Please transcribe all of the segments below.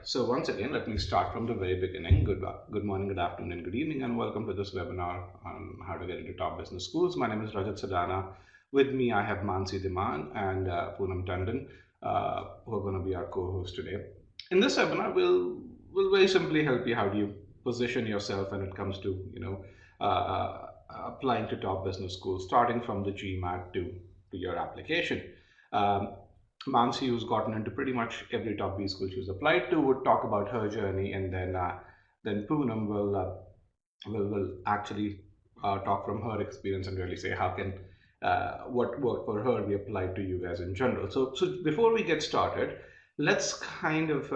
So once again, let me start from the very beginning. Good morning, good afternoon, and good evening, and welcome to this webinar on how to get into top business schools. My name is Rajat Sadana. With me, I have Mansi Diman and Poonam Tandon, who are going to be our co-hosts today. In this webinar, we'll very simply help you how do you position yourself when it comes to applying to top business schools, starting from the GMAT to your application. Mansi, who's gotten into pretty much every top B school she's applied to, would talk about her journey, and then Poonam will actually talk from her experience and really say how can what worked for her be applied to you guys in general. So before we get started, let's kind of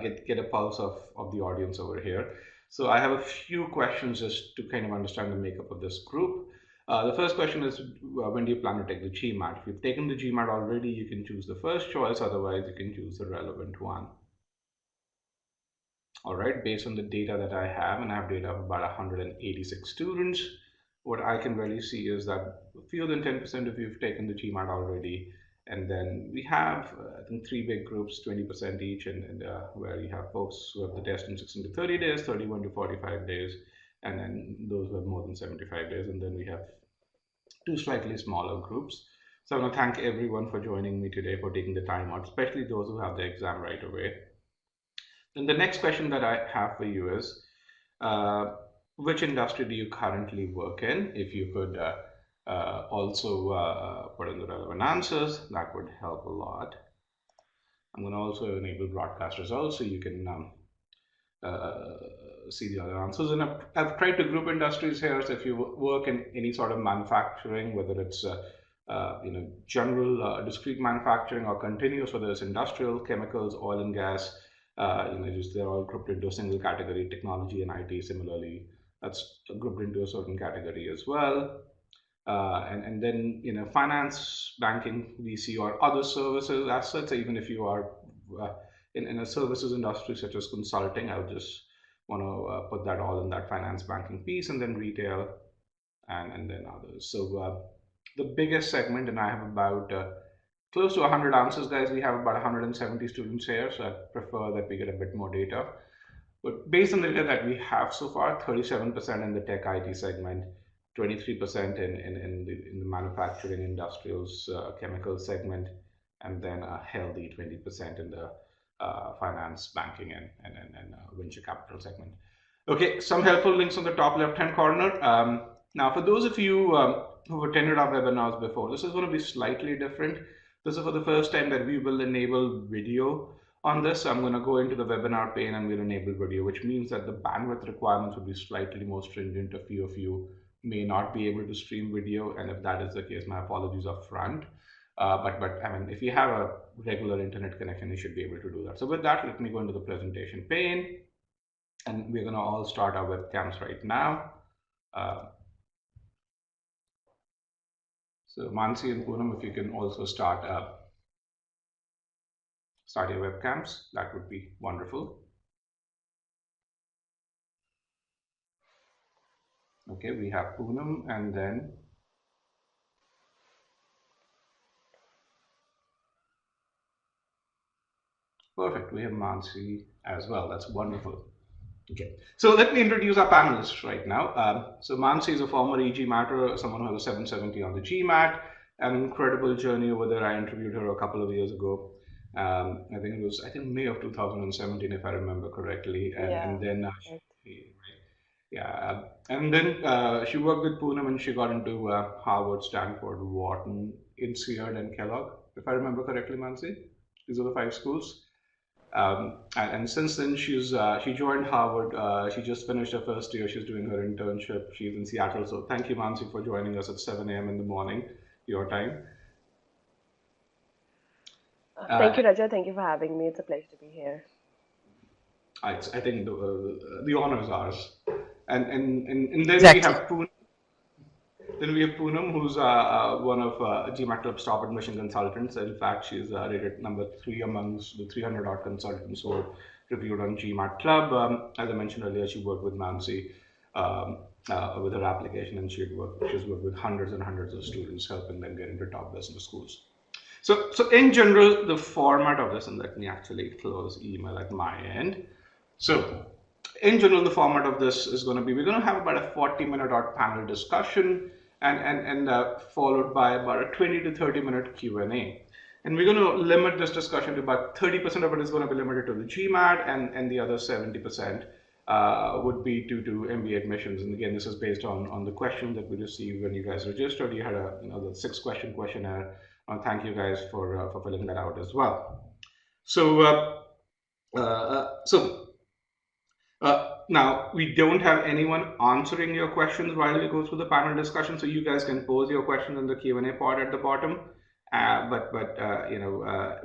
get a pulse of the audience over here. So I have a few questions just to kind of understand the makeup of this group. The first question is, when do you plan to take the GMAT? If you've taken the GMAT already, you can choose the first choice, otherwise you can choose the relevant one. All right, based on the data that I have, and I have data of about 186 students, what I can really see is that fewer than 10% of you have taken the GMAT already. And then we have, I think, three big groups, 20% each, and where you have folks who have the test in 16 to 30 days, 31 to 45 days, and then those who have more than 75 days. And then we have two slightly smaller groups. So I want to thank everyone for joining me today, for taking the time out, especially those who have the exam right away. Then the next question that I have for you is, which industry do you currently work in? If you could also put in the relevant answers, that would help a lot. I'm going to also enable broadcast results so you can see the other answers. And I've tried to group industries here. So if you work in any sort of manufacturing, whether it's general discrete manufacturing or continuous, whether it's industrial, chemicals, oil and gas, they're all grouped into a single category. Technology and IT similarly, that's grouped into a certain category as well. And then finance, banking, VC, or other services as such. Even if you are in a services industry such as consulting, I would just want to put that all in that finance banking piece, and then retail, and then others. So the biggest segment, and I have about close to 100 answers, guys. We have about 170 students here, so I prefer that we get a bit more data. But based on the data that we have so far, 37% in the tech IT segment, 23% in the manufacturing, industrials, chemical segment, and then a healthy 20% in the finance, banking, and venture capital segment. Okay, some helpful links on the top left-hand corner. Now, for those of you who've attended our webinars before, this is going to be slightly different. This is for the first time that we will enable video on this. I'm going to go into the webinar pane and we'll enable video, which means that the bandwidth requirements will be slightly more stringent. A few of you may not be able to stream video, and if that is the case, my apologies up front. But I mean, if you have a regular internet connection, you should be able to do that. So with that, let me go into the presentation pane, and we're going to all start our webcams right now. So Mansi and Poonam, if you can also start your webcams, that would be wonderful. Okay, we have Poonam, and then perfect, we have Mansi as well. That's wonderful. Okay, so let me introduce our panelists right now. So Mansi is a former e-GMATer, someone who has a 770 on the GMAT, an incredible journey over there. I interviewed her a couple of years ago. I think it was May of 2017, if I remember correctly. And then she worked with Poonam, and she got into Harvard, Stanford, Wharton, INSEAD, and Kellogg, if I remember correctly, Mansi. These are the 5 schools. And since then, she joined Harvard. She just finished her first year. She's doing her internship. She's in Seattle. So thank you, Mansi, for joining us at 7 a.m. in the morning, your time. Thank you, Raja. Thank you for having me. It's a pleasure to be here. I think the honor is ours. And then exactly. we have Poonam. Then we have Poonam, who's one of GMAT Club's top admission consultants. In fact, she's rated number 3 amongst the 300 odd consultants who are reviewed on GMAT Club. As I mentioned earlier, she worked with Mansi with her application, and she's worked with hundreds and hundreds of students, helping them get into top business schools. So in general, the format of this, and let me actually close email at my end. So in general, the format of this is going to be, we're going to have about a 40-minute odd panel discussion and followed by about a 20 to 30-minute Q&A. And we're going to limit this discussion to about 30% of it is going to be limited to the GMAT, and the other 70% would be to MBA admissions. And again, this is based on the question that we received when you guys registered. You had the 6-question questionnaire. Thank you guys for filling that out as well. So uh, uh, so now we don't have anyone answering your questions while we go through the panel discussion, so you guys can pose your questions in the Q&A pod at the bottom. But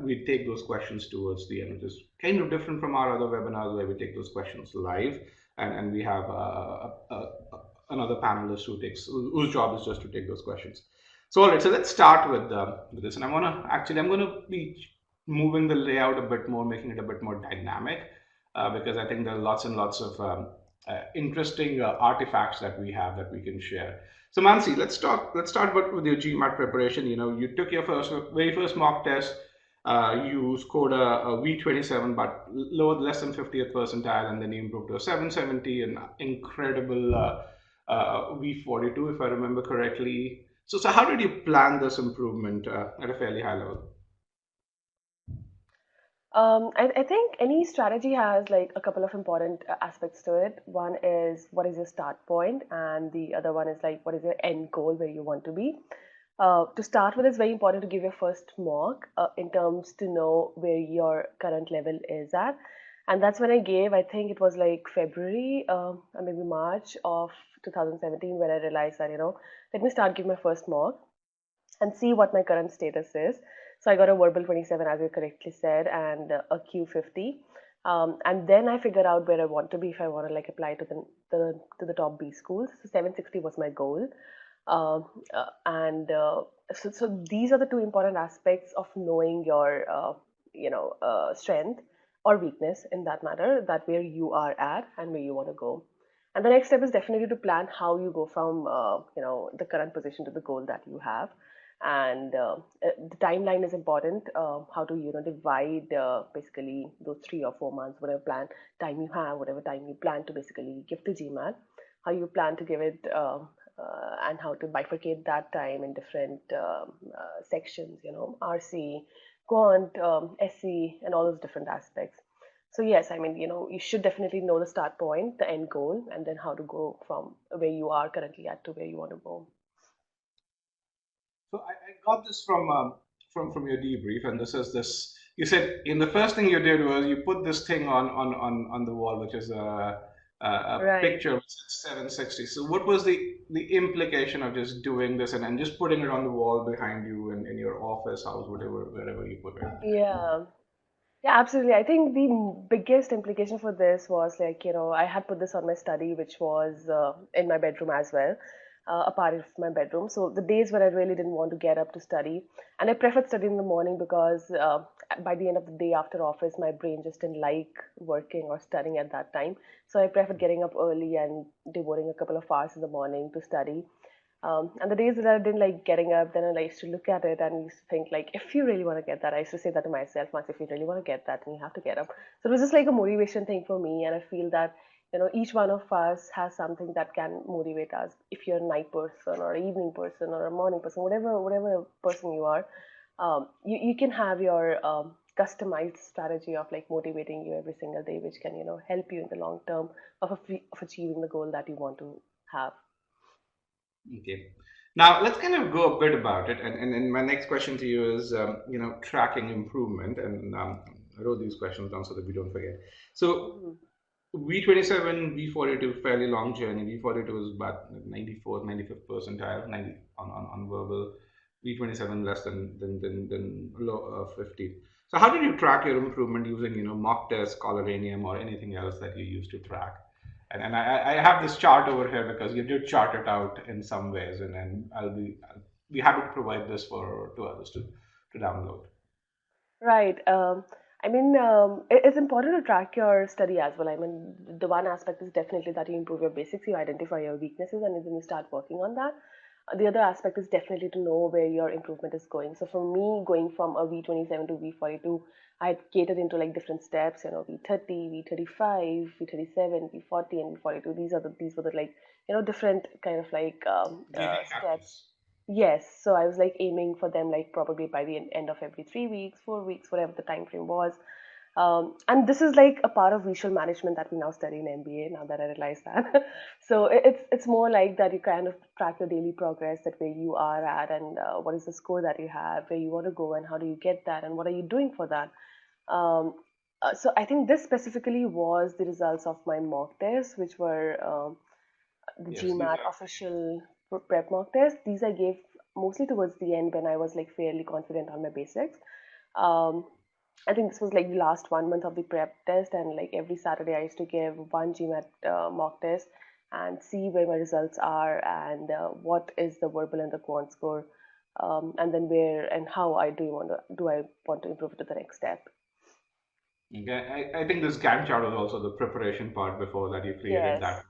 we take those questions towards the end, which is kind of different from our other webinars where we take those questions live, and we have another panelist whose job is just to take those questions. So all right, so let's start with this, and I'm gonna be moving the layout a bit more, making it a bit more dynamic, because I think there are lots and lots of interesting artifacts that we have that we can share. So Mansi, let's talk. Let's start with your GMAT preparation. You took your very first mock test. You scored a V27, but less than 50th percentile, and then you improved to a 770, an incredible V42, if I remember correctly. So how did you plan this improvement at a fairly high level? I think any strategy has like a couple of important aspects to it. One is what is your start point, and the other one is like what is your end goal where you want to be. To start with, it's very important to give your first mock in terms to know where your current level is at. And that's when I gave, I think it was like February or maybe March of 2017 when I realized that, let me start giving my first mock and see what my current status is. So I got a verbal 27, as you correctly said, and a Q50. And then I figure out where I want to be if I want to like apply to the top B schools. So 760 was my goal. Um, and so these are the two important aspects of knowing your strength or weakness in that matter, that where you are at and where you want to go. And the next step is definitely to plan how you go from the current position to the goal that you have. And the timeline is important. How to divide basically those 3 or 4 months, whatever plan time you have, whatever time you plan to basically give to GMAT, how you plan to give it, and how to bifurcate that time in different sections, RC, quant, SC, and all those different aspects. So yes, I mean, you should definitely know the start point, the end goal, and then how to go from where you are currently at to where you want to go. So I got this from your debrief, and this is this. You said in the first thing you did was you put this thing on the wall, which is a Right. picture which says 760. So what was the implication of just doing this and just putting it on the wall behind you in your office, house, whatever, wherever you put it? Yeah. Yeah, absolutely. I think the biggest implication for this was like, I had put this on my study, which was in my bedroom as well, a part of my bedroom. So the days when I really didn't want to get up to study, and I preferred studying in the morning because by the end of the day after office, my brain just didn't like working or studying at that time. So I preferred getting up early and devoting a couple of hours in the morning to study. And the days that I didn't like getting up, then I used to look at it and used to think like, if you really want to get that, I used to say that to myself, once if you really want to get that, then you have to get up. So it was just like a motivation thing for me, and I feel that each one of us has something that can motivate us. If you're a night person or an evening person or a morning person, whatever person you are, you can have your customized strategy of like motivating you every single day, which can help you in the long term of achieving the goal that you want to have. Okay. Now let's kind of go a bit about it, and my next question to you is, tracking improvement, and I wrote these questions down so that we don't forget. So Mhm. V27, V42, fairly long journey. V42 is about 94th, 95th percentile, 90 on verbal. V27 less than low 50. So how did you track your improvement using, mock test, Scholaranium, or anything else that you use to track? And I have this chart over here because you did chart it out in some ways, and then I'll be happy to provide this to others to download. Right. I mean, it's important to track your study as well. I mean, the one aspect is definitely that you improve your basics, you identify your weaknesses, and then you start working on that. The other aspect is definitely to know where your improvement is going. So for me, going from a V27 to V42, I had catered into like different steps, V30, V35, V37, V40, and V42. These were the like, different kind of like Gating steps. factors. Yes, so I was like aiming for them like probably by the end of every 3 weeks, 4 weeks, whatever the time frame was. And this is like a part of visual management that we now study in MBA. Now that I realize that, so it's more like that you kind of track your daily progress, that where you are at, and what is the score that you have, where you want to go, and how do you get that, and what are you doing for that. Um, so I think this specifically was the results of my mock tests, which were the Yes, these GMAT are. official prep mock tests. These I gave mostly towards the end when I was like fairly confident on my basics. Um, I think this was like the last 1 month of the prep test, and like every Saturday I used to give one GMAT mock test and see where my results are, and what is the verbal and the quant score, and then where and how I want to improve it to the next step. Okay. I think this Gantt chart was also the preparation part before that you created Yes. that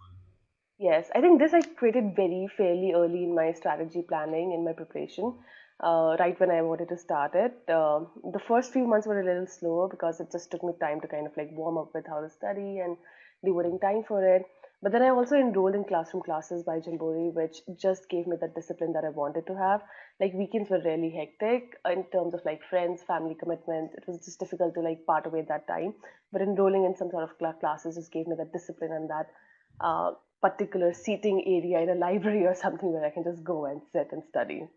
Yes, I think this I created very fairly early in my strategy planning, in my preparation, right when I wanted to start it. The first few months were a little slower because it just took me time to kind of like warm up with how to study and devoting time for it. But then I also enrolled in classroom classes by Jambori, which just gave me that discipline that I wanted to have. Like weekends were really hectic in terms of like friends, family commitments. It was just difficult to like part away that time. But enrolling in some sort of classes just gave me that discipline and that uh, particular seating area in a library or something where I can just go and sit and study.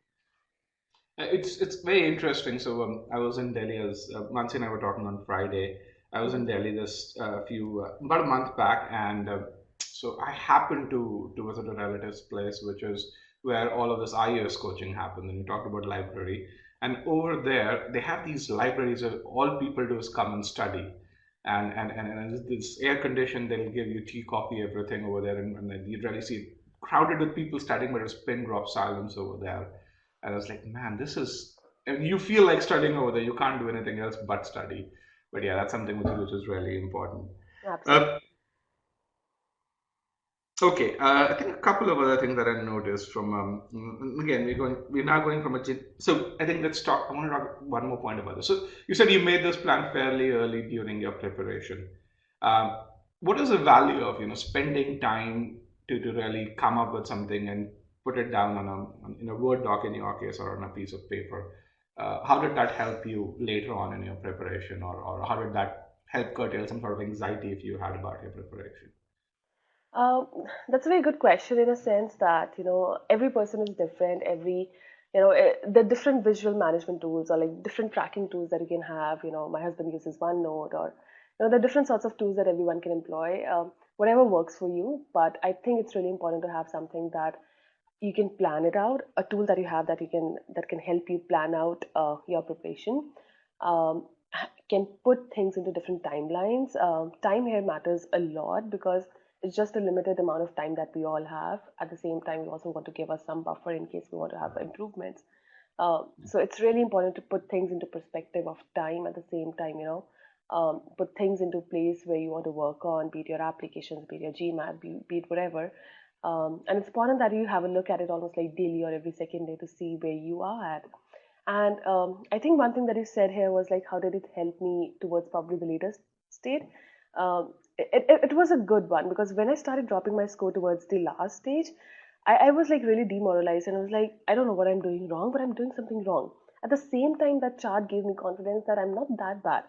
It's very interesting. So I was in Delhi as Mansi and I were talking on Friday. I was in Hmm. Delhi this few about a month back, and so I happened to visit a relative's place, which is where all of this IES coaching happened. And you talked about library, and over there they have these libraries where all people do is come and study, and it's air conditioned. They'll give you tea, coffee, everything over there, and then you really see crowded with people studying, but it's pin drop silence over there. And I was like, man, this is, and you feel like studying over there. You can't do anything else but study. But yeah, that's something which is really important. Absolutely. Uh, okay, I think a couple of other things that I noticed from again we're now going from a so I think let's talk. I want to talk one more point about this. So you said you made this plan fairly early during your preparation. Um, what is the value of spending time to really come up with something and put it down on in a Word doc in your case or on a piece of paper? How did that help you later on in your preparation, or how did that help curtail some sort of anxiety if you had about your preparation? Um, that's a very good question in a sense that, every person is different. The different visual management tools or like different tracking tools that you can have. My husband uses OneNote, or, there are different sorts of tools that everyone can employ. Whatever works for you. But I think it's really important to have something that you can plan it out, a tool that you have that can help you plan out your preparation, um, can put things into different timelines. Time here matters a lot because it's just a limited amount of time that we all have. At the same time, we also want to give us some buffer in case we want to have improvements. So it's really important to put things into perspective of time. At the same time, put things into place where you want to work on, be it your applications, be it your GMAT, be it whatever. And it's important that you have a look at it almost like daily or every second day to see where you are at. And I think one thing that you said here was like, how did it help me towards probably the latest state? It was a good one because when I started dropping my score towards the last stage, I was like really demoralized and I was like, I don't know what I'm doing wrong, but I'm doing something wrong. At the same time, that chart gave me confidence that I'm not that bad.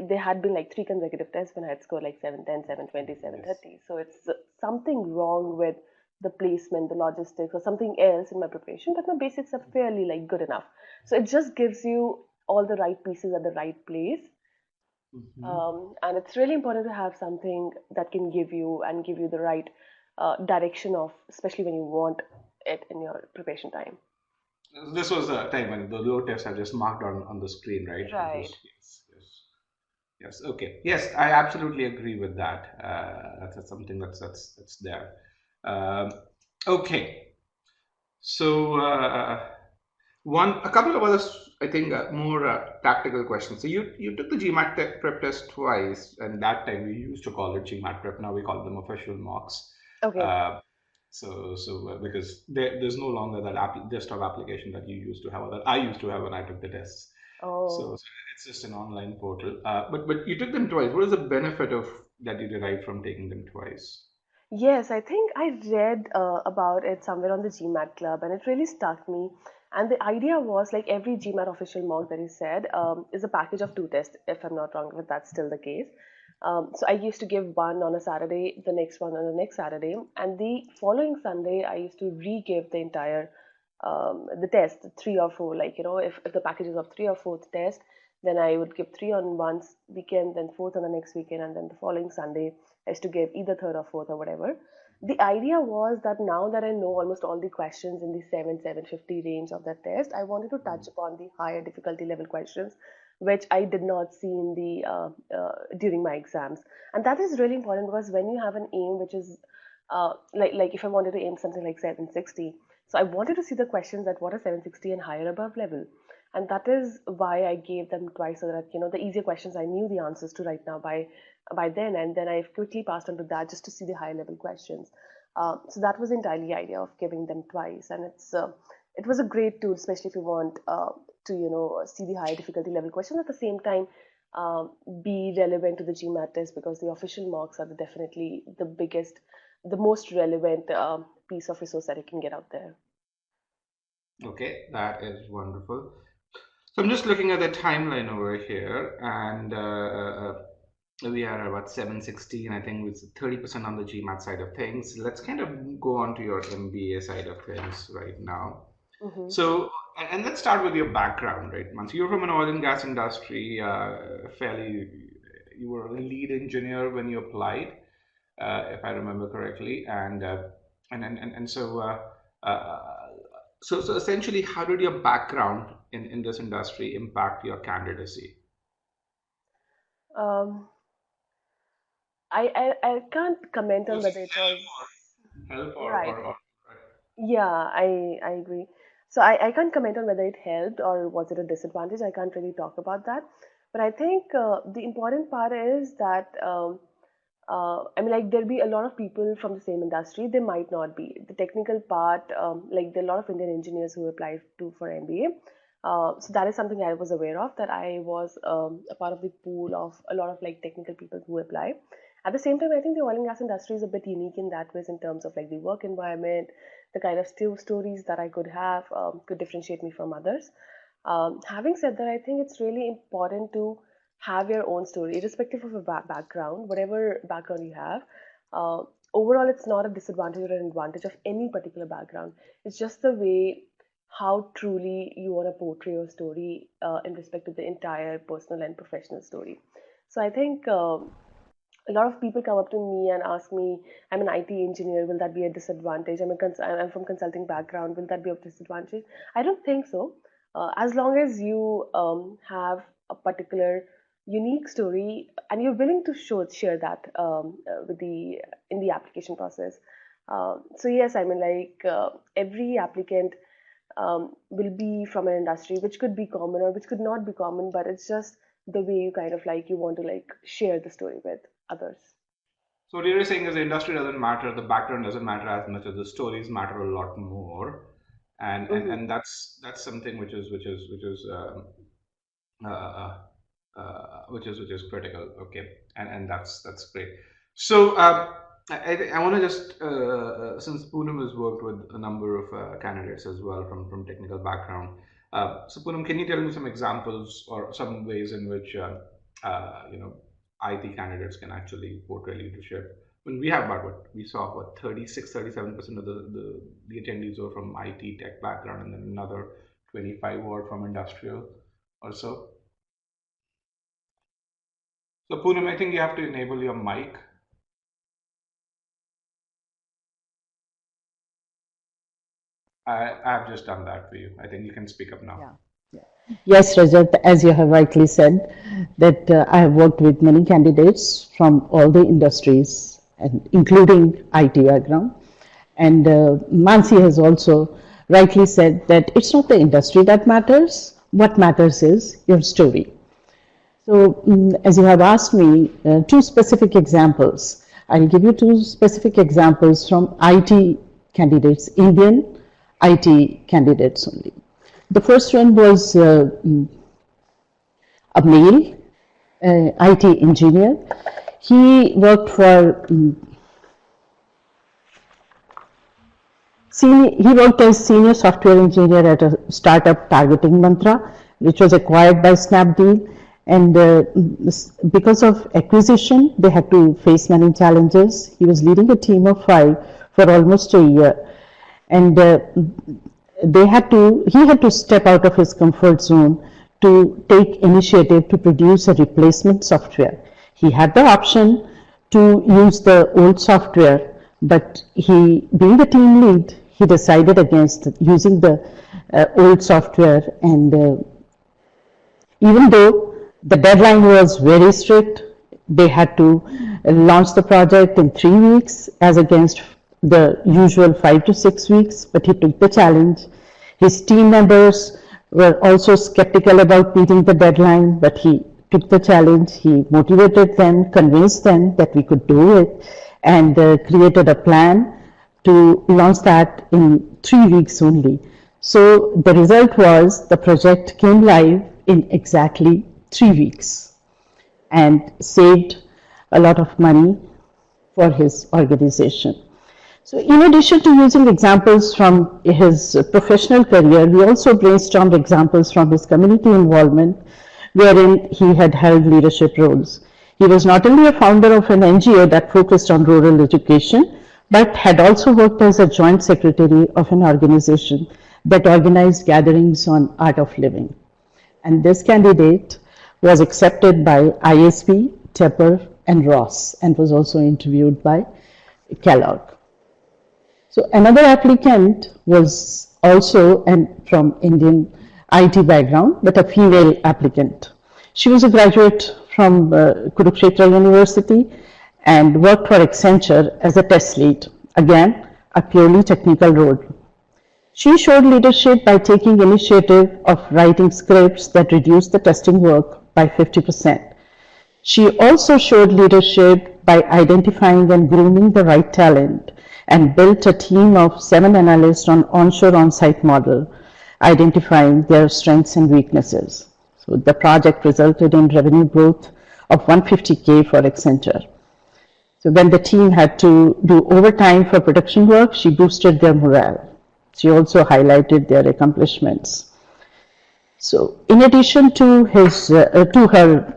There had been like three consecutive tests when I had scored like 710, 720, Yes. 730. So it's something wrong with the placement, the logistics, or something else in my preparation, but my basics are fairly like good enough. So it just gives you all the right pieces at the right place. Mhm. And it's really important to have something that can give you the right direction of, especially when you want it in your preparation time. This was the time when the low tests are just marked on the screen, right? It Right. was, yes, yes, yes. Okay, yes, I absolutely agree with that. That's something that's there. Um, okay, so a couple of others, I think, more tactical questions. So you took the GMAT prep test twice, and that time we used to call it GMAT prep. Now we call them official mocks. Okay. Uh, Because there's no longer that desktop application that you used to have, or that I used to have when I took the tests. Oh. So it's just an online portal. But you took them twice. What is the benefit of that you derived from taking them twice? Yes, I think I read about it somewhere on the GMAT club, and it really stuck me. And the idea was like every GMAT official mock that he said is a package of two tests, if I'm not wrong, if that's still the case. So I used to give one on a Saturday, the next one on the next Saturday, and the following Sunday I used to re-give the entire the test, three or four. Like if the package is of three or fourth test, then I would give three on one weekend, then fourth on the next weekend, and then the following Sunday I used to give either third or fourth or whatever. The idea was that now that I know almost all the questions in the 750 range of that test, I wanted to touch upon the higher difficulty level questions, which I did not see in the during my exams. And that is really important because when you have an aim which is like if I wanted to aim something like 760, so I wanted to see the questions at what are 760 and higher above level. And that is why I gave them twice, so that the easier questions I knew the answers to right now by then, and then I quickly passed on to that just to see the high level questions. So that was entirely the idea of giving them twice, and it was a great tool, especially if you want to see the high difficulty level questions at the same time, be relevant to the GMAT test, because the official marks are definitely the biggest, the most relevant piece of resource that you can get out there. Okay, that is wonderful. So I'm just looking at the timeline over here, and we are about 716. I think it's 30% on the GMAT side of things. Let's kind of go on to your MBA side of things right now. Hmm. So, and let's start with your background, right, Mansi? You're from an oil and gas industry, you were a lead engineer when you applied, if I remember correctly, and so essentially, how did your background in this industry impact your candidacy? Um, I can't comment on Was whether it was help right. or Yeah, I agree. So I can't comment on whether it helped or was it a disadvantage. I can't really talk about that. But I think the important part is that I mean, like there'll be a lot of people from the same industry. There might not be the technical part. Like there are a lot of Indian engineers who apply to for MBA. So that is something I was aware of, that I was a part of the pool of a lot of like technical people who apply. At the same time, I think the oil and gas industry is a bit unique in that ways in terms of like the work environment, the kind of stories that I could have could differentiate me from others. Having said that, I think it's really important to have your own story, irrespective of a background, whatever background you have. Uh, Overall, it's not a disadvantage or an advantage of any particular background. It's just the way how truly you want to portray your story in respect to the entire personal and professional story. So I think a lot of people come up to me and ask me, I'm an IT engineer, will that be a disadvantage? I'm from consulting background, will that be a disadvantage? I don't think so. As long as you have a particular unique story and you're willing to share that with the in the application process. So yes, I mean like every applicant will be from an industry which could be common or which could not be common, but it's just the way you kind of like you want to like share the story with others. so what you're saying is the industry doesn't matter, the background doesn't matter as much as the stories matter a lot more, Hmm. and that's something uh, which is critical. Okay, and that's great. So I want to just since Poonam has worked with a number of candidates as well from technical background. So Poonam, can you tell me some examples or some ways in which IT candidates can actually portray leadership? When we have about what we saw, what 36, 37% of the attendees were from IT tech background, and then another 25 were from industrial or so. So Poonam, I think you have to enable your mic. I've just done that for you. I think you can speak up now. Yeah. Yes, Rajat, as you have rightly said, that I have worked with many candidates from all the industries, and including IT background. And Mansi has also rightly said that it's not the industry that matters. What matters is your story. So, as you have asked me, two specific examples. I'll give you two specific examples from IT candidates, Indian IT candidates only. The first one was a male IT engineer. He worked for he worked as senior software engineer at a startup targeting Mantra, which was acquired by Snapdeal. And because of acquisition, they had to face many challenges. He was leading a team of 5 for almost a year. And he had to step out of his comfort zone to take initiative to produce a replacement software. He had the option to use the old software, but being the team lead, he decided against using the old software. And even though the deadline was very strict, they had to launch the project in 3 weeks as against the usual 5 to 6 weeks, but he took the challenge. His team members were also skeptical about meeting the deadline, but he took the challenge. He motivated them, convinced them that we could do it, and created a plan to launch that in 3 weeks only. So the result was the project came live in exactly 3 weeks and saved a lot of money for his organization. So in addition to using examples from his professional career, we also brainstormed examples from his community involvement, wherein he had held leadership roles. He was not only a founder of an NGO that focused on rural education, but had also worked as a joint secretary of an organization that organized gatherings on art of living. And this candidate was accepted by ISB, Tepper, and Ross, and was also interviewed by Kellogg. So another applicant was also from Indian IT background, but a female applicant. She was a graduate from Kurukshetra University and worked for Accenture as a test lead. Again, a purely technical role. She showed leadership by taking initiative of writing scripts that reduced the testing work by 50%. She also showed leadership by identifying and grooming the right talent and built a team of 7 analysts on onshore on-site model, identifying their strengths and weaknesses. So the project resulted in revenue growth of 150K for Accenture. So when the team had to do overtime for production work, she boosted their morale. She also highlighted their accomplishments. So in addition to her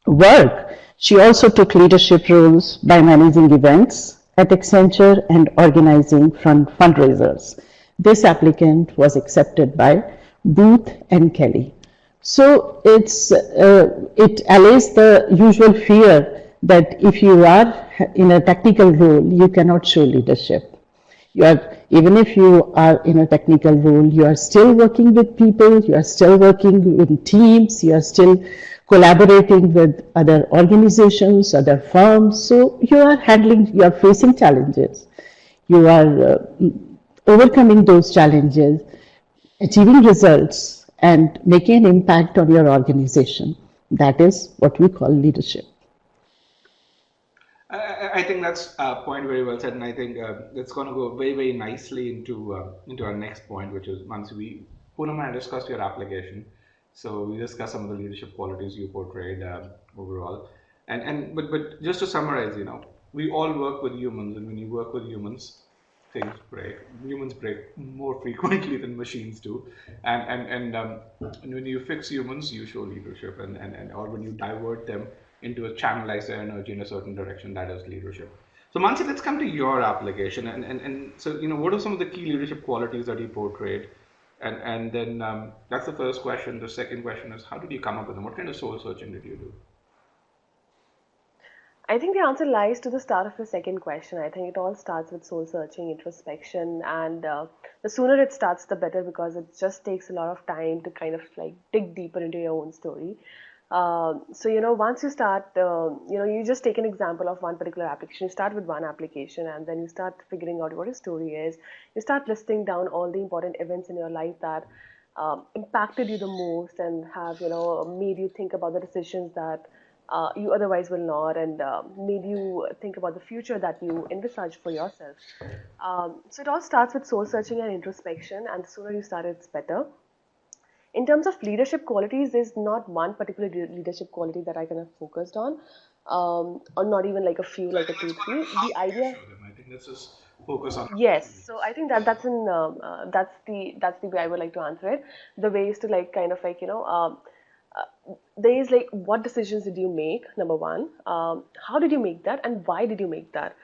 work, she also took leadership roles by managing events at Accenture and organizing fundraisers. This applicant was accepted by Booth and Kelly. So it allays the usual fear that if you are in a technical role, you cannot show leadership. Even if you are in a technical role, you are still working with people, you are still working in teams, you are still collaborating with other organizations, other firms. So you are facing challenges. You are overcoming those challenges, achieving results, and making an impact on your organization. That is what we call leadership. I think that's a point very well said, and I think it's going to go very, very nicely into our next point, which is Mansi, Poonam and I discussed your application. So we discussed some of the leadership qualities you portrayed overall, but just to summarize, we all work with humans, and when you work with humans, things break. Humans break more frequently than machines do, and when you fix humans, you show leadership, and or when you divert them into a channelize their energy in a certain direction, that is leadership. So Mansi, let's come to your application, and so what are some of the key leadership qualities that you portrayed? And then that's the first question. The second question is, how did you come up with them? What kind of soul searching did you do? I think the answer lies to the start of the second question. I think it all starts with soul searching, introspection, and the sooner it starts, the better, because it just takes a lot of time to kind of like dig deeper into your own story. So once you start, you just take an example of one particular application. You start with one application, and then you start figuring out what your story is. You start listing down all the important events in your life that impacted you the most and have made you think about the decisions that you otherwise will not, and made you think about the future that you envisage for yourself. So it all starts with soul searching and introspection, and the sooner you start, it's better. In terms of leadership qualities, there's not one particular leadership quality that I kind of focused on, or not even like a few, So I like a think two, let's go three. to how The did you idea, show them? I think let's just focus on how did yes. you. So I think that that's the way I would like to answer it. The way is to like kind of like there is like what decisions did you make, number one, how did you make that, and why did you make that.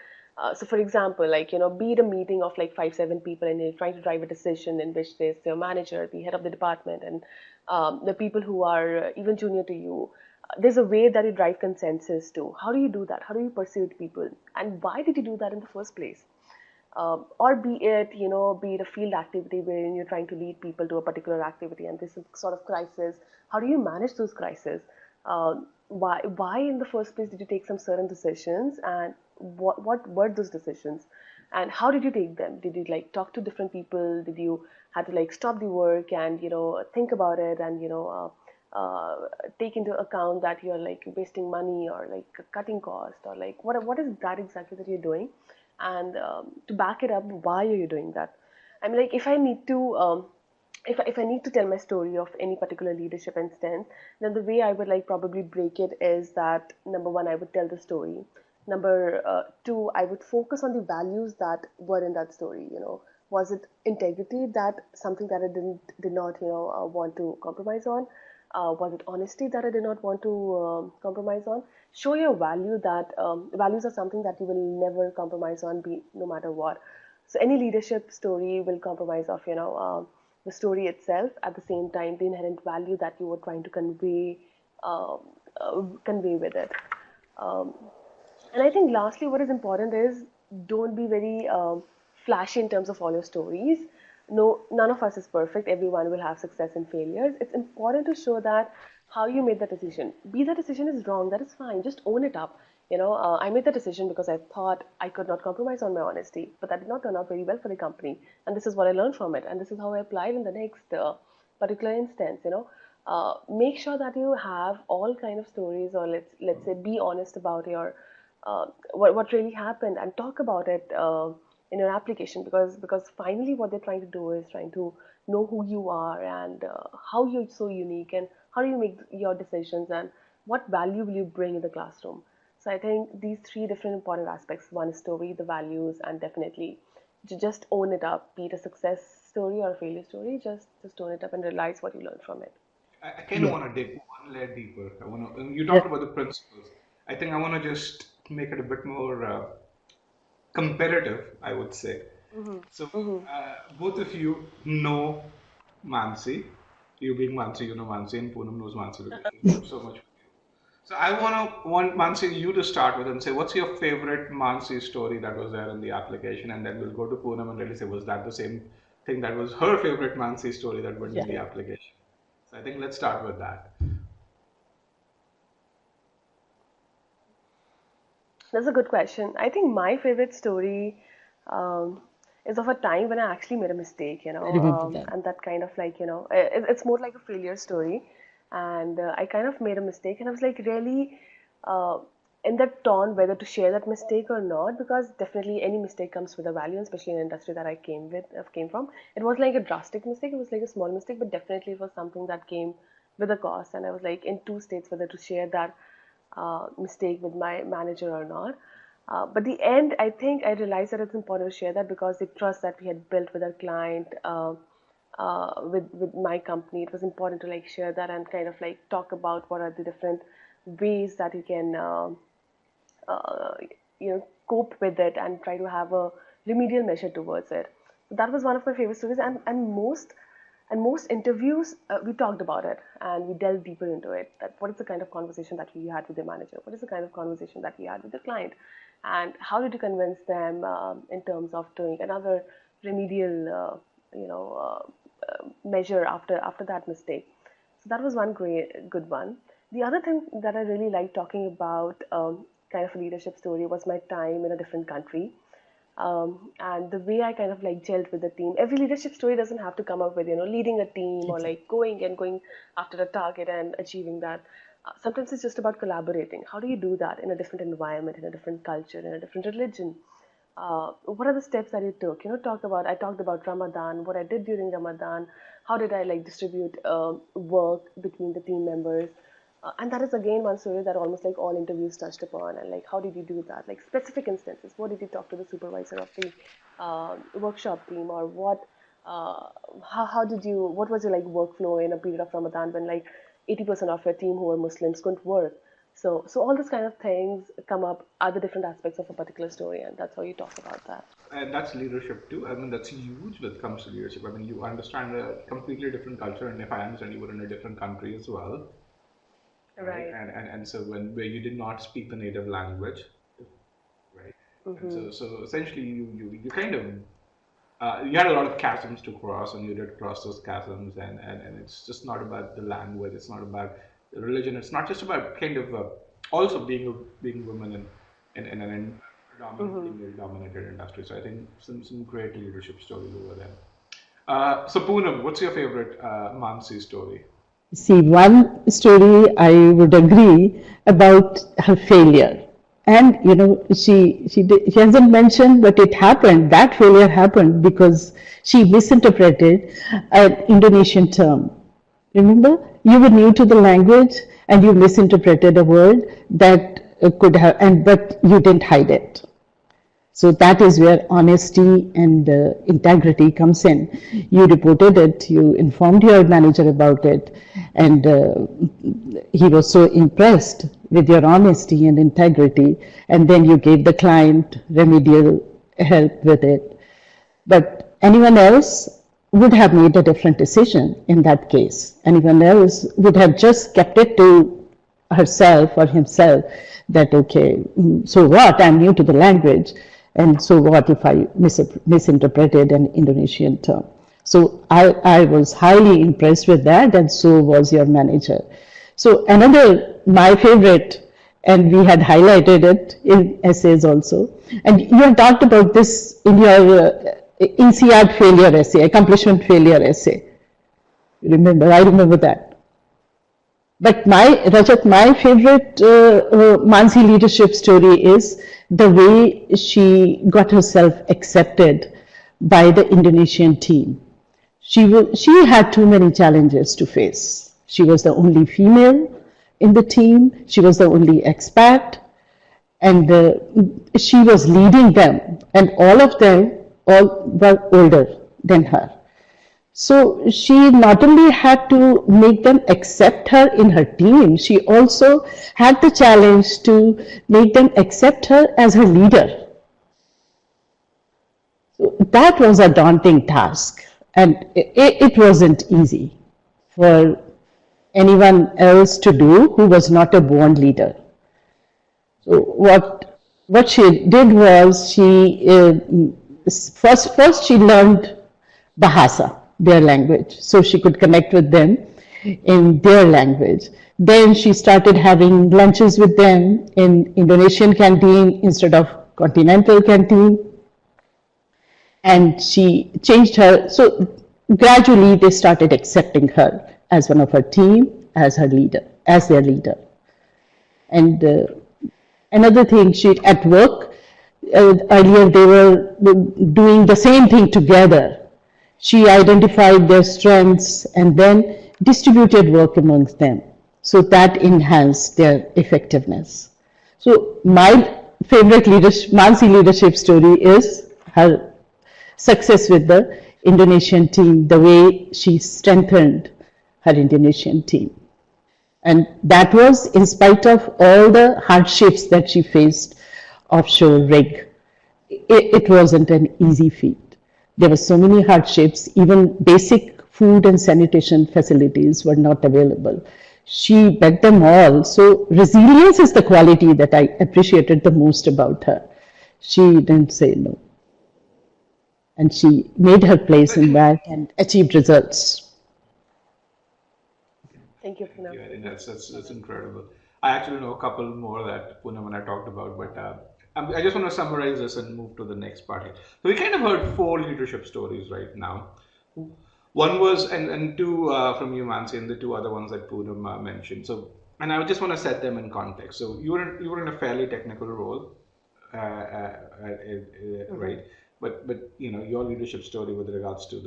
So for example, like be it a meeting of like 5 7 people, and you're trying to drive a decision in which there's the manager, the head of the department, and the people who are even junior to you. There's a way that you drive consensus to. How do you do that? How do you persuade people, and why did you do that in the first place? Or be it be it a field activity wherein you're trying to lead people to a particular activity, and this is sort of crisis. How do you manage those crises? Why in the first place did you take some certain decisions, and what were those decisions, and how did you take them? Did you like talk to different people? Did you had to like stop the work and think about it, and take into account that you're like wasting money, or like cutting cost, or like what is that exactly that you're doing, and to back it up, why are you doing that? I mean, like if I need to if I need to tell my story of any particular leadership instance, then the way I would like probably break it is that number one, I would tell the story. Number two, I would focus on the values that were in that story. Was it integrity, that something that I did not want to compromise on? Was it honesty that I did not want to compromise on? Show your value that values are something that you will never compromise on, be no matter what. So any leadership story will compromise of the story itself. At the same time, the inherent value that you were trying to um, convey with it. Um, and I think lastly, what is important is don't be very flashy in terms of all your stories. No, none of us is perfect. Everyone will have success and failures. It's important to show that how you made the decision. Be the decision is wrong, that is fine. Just own it up. I made the decision because I thought I could not compromise on my honesty, but that did not turn out very well for the company. And this is what I learned from it, and this is how I applied in the next particular instance. Make sure that you have all kind of stories, or let's say be honest about your what really happened, and talk about it in your application, because finally what they're trying to do is trying to know who you are, and how you're so unique, and how do you make your decisions, and what value will you bring in the classroom. So I think these three different important aspects: one is story, the values, and definitely to just own it up, be it a success story or a failure story. Just own it up and realize what you learned from it. I kind of Yeah. want to dig one layer deeper. I want to. You Yeah. talked about the principles. I think I want to just make it a bit more competitive, I would say. Mm-hmm. So, Mm-hmm. both of you know Mansi. You being Mansi, you know Mansi, and Poonam knows Mansi because she's worked so much with you. So, I want Mansi you to start with and say, what's your favorite Mansi story that was there in the application, and then we'll go to Poonam and really say, was that the same thing that was her favorite Mansi story that went in Yeah. the application? So, I think let's start with that. That's a good question. I think my favorite story um, is of a time when I actually made a mistake, I remember that. and that kind of like, it's more like a failure story. And I kind of made a mistake, and I was like really uh, in that torn whether to share that mistake or not, because definitely any mistake comes with a value, especially in the industry that came from. It was like a drastic mistake, it was like a small mistake, but definitely it was something that came with a cost. And I was like in two states whether to share that mistake with my manager or not. But the end, I think I realized that it's important to share that, because the trust that we had built with our client, with my company, it was important to like share that and kind of like talk about what are the different ways that you can uh, cope with it, and try to have a remedial measure towards it. So that was one of my favorite stories, and most interviews we talked about it, and we delved deeper into it. That what is the kind of conversation that you had with the manager? What is the kind of conversation that you had with the client? And how did you convince them in terms of doing another remedial, measure after that mistake? So that was one great good one. The other thing that I really liked talking about, kind of a leadership story, was my time in a different country, and the way I kind of like gelled with the team. Every leadership story doesn't have to come up with leading a team, or Exactly. like going after a target and achieving that. Sometimes it's just about collaborating. How do you do that in a different environment, in a different culture, in a different religion? What are the steps that you took? I talked about Ramadan, what I did during Ramadan, how did I like distribute work between the team members? And that is again one story that almost like all interviews touched upon. And like, how did you do that? Like specific instances. What did you talk to the supervisor of the workshop team, or what? Uh, how did you? What was your like workflow in a period of Ramadan when like 80% of your team who were Muslims couldn't work? So all these kind of things come up are the different aspects of a particular story, and that's how you talk about that. And that's leadership too. I mean, that's huge when it comes to leadership. I mean, you understand a completely different culture, and if I understand, you were in a different country as well, right? Right. And so when where you did not speak the native language, right? And Mm-hmm. so essentially, you kind of you had a lot of chasms to cross, and you did cross those chasms, and it's just not about the language, it's not about the religion, it's not just about kind of also being women in an predominantly Mm-hmm. male dominated industry. So I think some great leadership stories over there. So Poonam, what's your favorite Mansi story? See, one story I would agree about her failure. And she hasn't mentioned, but it happened. That failure happened because she misinterpreted an Indonesian term. Remember, you were new to the language and you misinterpreted a word that could have, and but you didn't hide it. So that is where honesty and integrity comes in. You reported it, you informed your manager about it, and he was so impressed with your honesty and integrity, and then you gave the client remedial help with it. But anyone else would have made a different decision in that case. Anyone else would have just kept it to herself or himself that, okay, so what? I'm new to the language. And so what if I misinterpreted an Indonesian term? So I was highly impressed with that, and so was your manager. So another, my favorite, and we had highlighted it in essays also. And you had talked about this in your INSEAD failure essay, accomplishment failure essay. Remember, I remember that. But my favorite Mansi leadership story is the way she got herself accepted by the Indonesian team. She had too many challenges to face. She was the only female in the team. She was the only expat, and she was leading them, and all of them all were older than her. So she not only had to make them accept her in her team, she also had the challenge to make them accept her as her leader. So that was a daunting task, and it wasn't easy for anyone else to do who was not a born leader. So what she did was she first she learned Bahasa, their language, so she could connect with them in their language. Then she started having lunches with them in Indonesian canteen instead of continental canteen, and she changed her. So gradually they started accepting her as one of her team, as her leader, as their leader. And another thing, she at work, earlier they were doing the same thing together. She identified their strengths and then distributed work amongst them. So that enhanced their effectiveness. So my favorite Mansi leadership story is her success with the Indonesian team, the way she strengthened her Indonesian team. And that was in spite of all the hardships that she faced offshore rig. It wasn't an easy feat. There were so many hardships, even basic food and sanitation facilities were not available. She met them all. So resilience is the quality that I appreciated the most about her. She didn't say no. And she made her place I in think that and achieved results. Thank you, thank Puna. you. I think that's Love it. incredible. I actually know a couple more that Poonam and I talked about, but I just want to summarize this and move to the next part here. So we kind of heard four leadership stories right now. One was and two from you, Mansi, and the two other ones that Poonam mentioned. So and I just want to set them in context. So you were in a fairly technical role, right? But your leadership story with regards to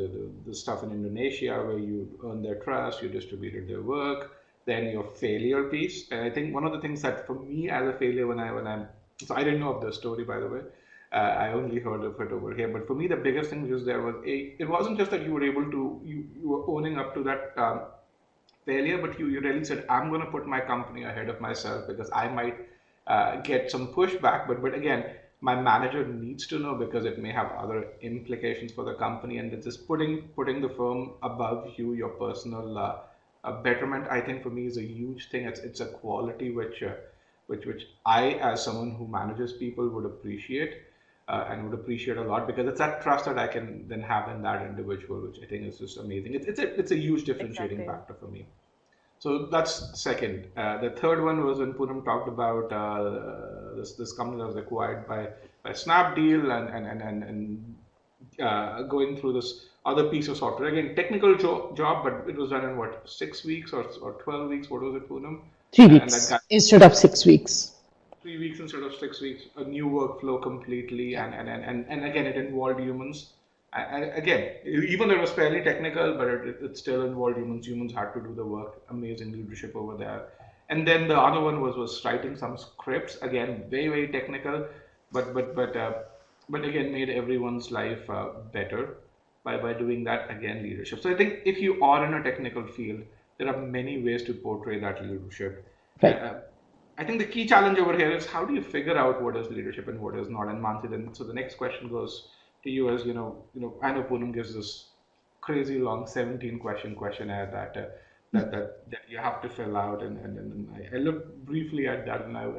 the stuff in Indonesia where you earned their trust, you distributed their work, then your failure piece. And I think one of the things that for me as a failure when I'm so I didn't know of the story, by the way. I only heard of it over here. But for me, the biggest thing was there was it wasn't just that you were able to you were owning up to that failure, but you really said, I'm going to put my company ahead of myself because I might get some pushback. But again, my manager needs to know because it may have other implications for the company, and it's just putting the firm above you, your personal betterment. I think for me is a huge thing. It's a quality which I, as someone who manages people, would appreciate. And would appreciate a lot because it's that trust that I can then have in that individual, which I think is just amazing. It's a huge differentiating Exactly. factor for me. So that's second. The third one was when Poonam talked about this company that was acquired by Snapdeal and going through this other piece of software. Again, technical job, but it was done in what, 6 weeks or 12 weeks? What was it, Poonam? Three And that weeks guy, instead of 6 weeks. 3 weeks instead of 6 weeks, a new workflow completely, and again, it involved humans. Again, even though it was fairly technical, but it still involved humans. Humans had to do the work. Amazing leadership over there. And then the other one was writing some scripts. Again, very technical, but again made everyone's life better by doing that. Again, leadership. So I think if you are in a technical field, there are many ways to portray that leadership. Right. I think the key challenge over here is how do you figure out what is leadership and what is not? And Mansi, then so the next question goes to you as I know Poonam gives this crazy long 17 question questionnaire that you have to fill out, and I looked briefly at that, and I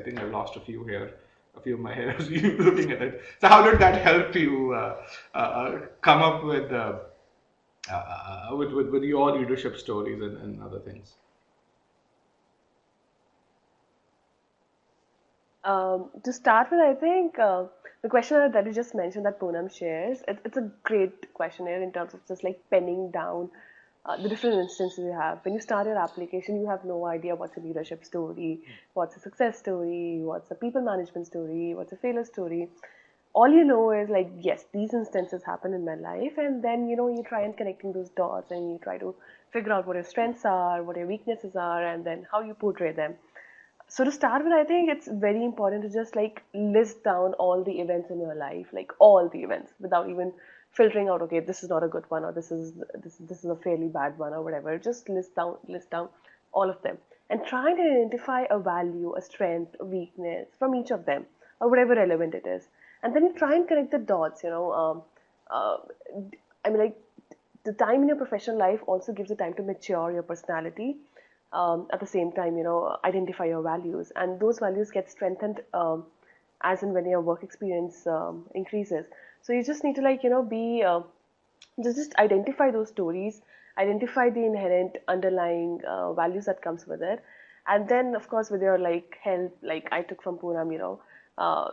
think I lost a few of my hairs looking at it. So how did that help you come up with your leadership stories and other things? To start with, I think the questionnaire that you just mentioned that Poonam shares, it's a great questionnaire in terms of just like penning down the different instances you have. When you start your application, you have no idea what's a leadership story, what's a success story, what's a people management story, what's a failure story. All you know is like, yes, these instances happen in my life, and then you try and connecting those dots, and you try to figure out what your strengths are, what your weaknesses are, and then how you portray them. So to start with, I think it's very important to just like list down all the events in your life, like all the events, without even filtering out, okay, this is not a good one, or this is a fairly bad one, or whatever. Just list down all of them, and try and identify a value, a strength, a weakness from each of them, or whatever relevant it is, and then you try and connect the dots. Uh, I mean, like the time in your professional life also gives you time to mature your personality. At the same time, identify your values, and those values get strengthened as and when your work experience increases. So you just need to like be just identify those stories, identify the inherent underlying values that comes with it, and then of course with your like help, like I took from Poonam,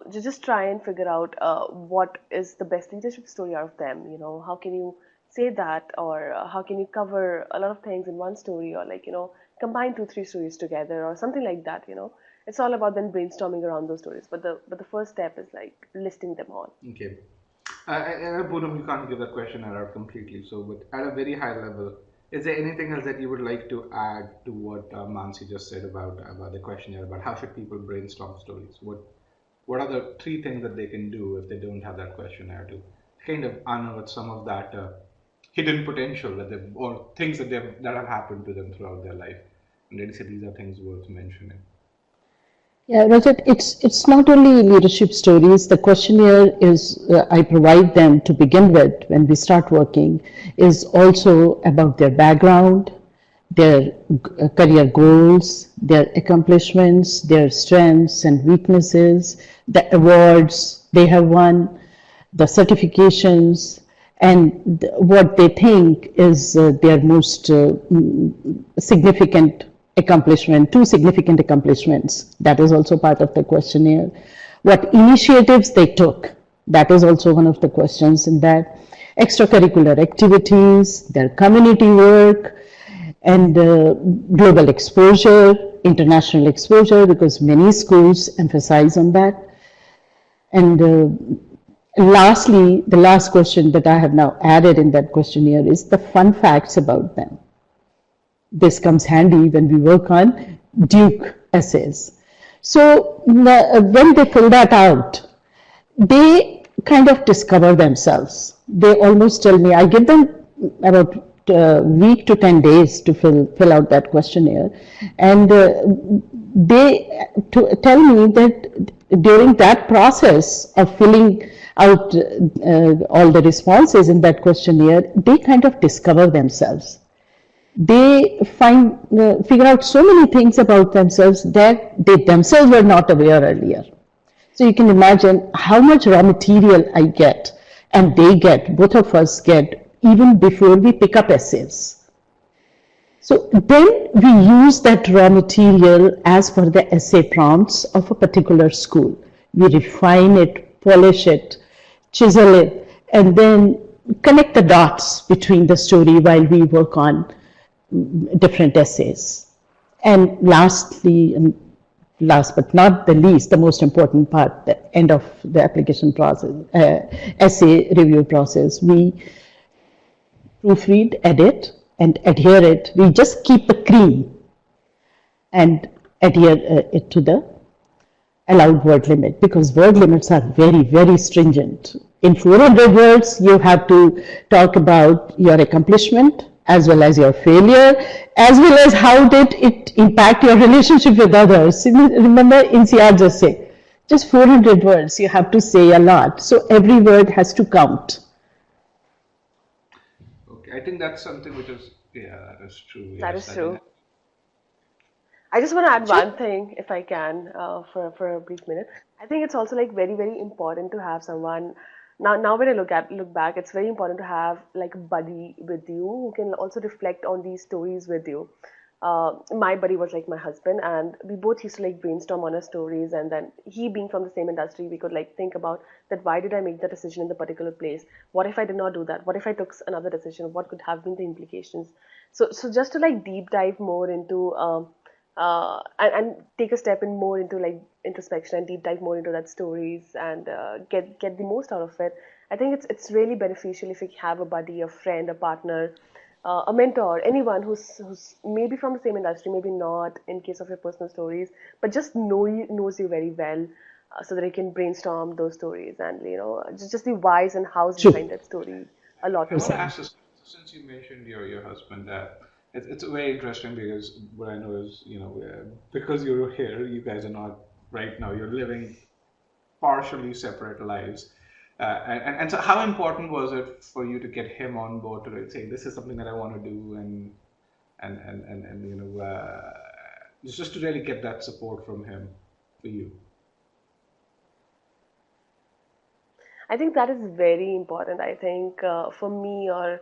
just try and figure out what is the best leadership story out of them. How can you say that, or how can you cover a lot of things in one story, or like combine 2 3 stories together, or something like that. It's all about then brainstorming around those stories, but the first step is like listing them all. Okay. Poonam, you can't give that question out completely. So, but at a very high level, is there anything else that you would like to add to what Mansi just said about the questionnaire, about how should people brainstorm stories? What are the three things that they can do if they don't have that questionnaire to kind of unearth some of that hidden potential or things that have happened to them throughout their life, and then say these are things worth mentioning. Yeah, Rajat, it's not only leadership stories. The questionnaire is I provide them to begin with when we start working is also about their background, their career goals, their accomplishments, their strengths and weaknesses, the awards they have won, the certifications, and what they think is their most significant accomplishment, two significant accomplishments. That is also part of the questionnaire. What initiatives they took, that is also one of the questions in that. Extracurricular activities, their community work, and global exposure, international exposure, because many schools emphasize on that. And lastly, the last question that I have now added in that questionnaire is the fun facts about them. This comes handy when we work on Duke essays. So when they fill that out, they kind of discover themselves. They almost tell me, I give them about a week to 10 days to fill out that questionnaire. And they tell me that during that process of filling out all the responses in that questionnaire, they kind of discover themselves. They figure out so many things about themselves that they themselves were not aware earlier. So you can imagine how much raw material I get and they get, both of us get, even before we pick up essays. So then we use that raw material as per the essay prompts of a particular school. We refine it, polish it, chisel it, and then connect the dots between the story while we work on different essays. And lastly, and last but not the least, the most important part, the end of the application process, essay review process, we proofread, edit, and adhere it. We just keep the cream and adhere it to the allowed word limit, because word limits are very, very stringent. In 400 words, you have to talk about your accomplishment as well as your failure, as well as how did it impact your relationship with others. Remember INSEAD just say, just 400 words, you have to say a lot. So every word has to count. Okay, I think that's something which is, yeah, that is true. That Yes, is I true. think. I just want to add one thing, if I can, for a brief minute. I think it's also like very, very important to have someone. Now when I look back, it's very important to have like a buddy with you who can also reflect on these stories with you. My buddy was like my husband, and we both used to like brainstorm on our stories. And then he being from the same industry, we could like think about that. Why did I make that decision in the particular place? What if I did not do that? What if I took another decision? What could have been the implications? So just to like deep dive more into and take a step in more into like introspection and deep dive more into that stories and get the most out of it. I think it's really beneficial if you have a buddy, a friend, a partner, a mentor, anyone who's maybe from the same industry, maybe not in case of your personal stories, but just knows you very well, so that you can brainstorm those stories and just the whys and hows True. behind that story a lot I want to more. ask this, since you mentioned your husband, it's very interesting because what I know is, because you're here, you guys are not right now. You're living partially separate lives. And so how important was it for you to get him on board to like, say this is something that I want to do, and just to really get that support from him for you? I think that is very important. I think for me, or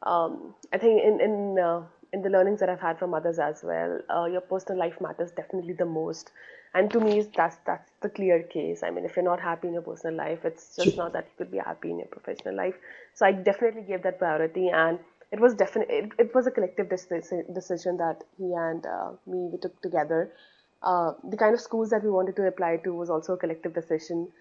I think in the learnings that I've had from others as well, your personal life matters definitely the most. And to me, that's the clear case. I mean, if you're not happy in your personal life, it's just not that you could be happy in your professional life. So I definitely gave that priority, and it was it was a collective decision that he and me we took together. The kind of schools that we wanted to apply to was also a collective decision.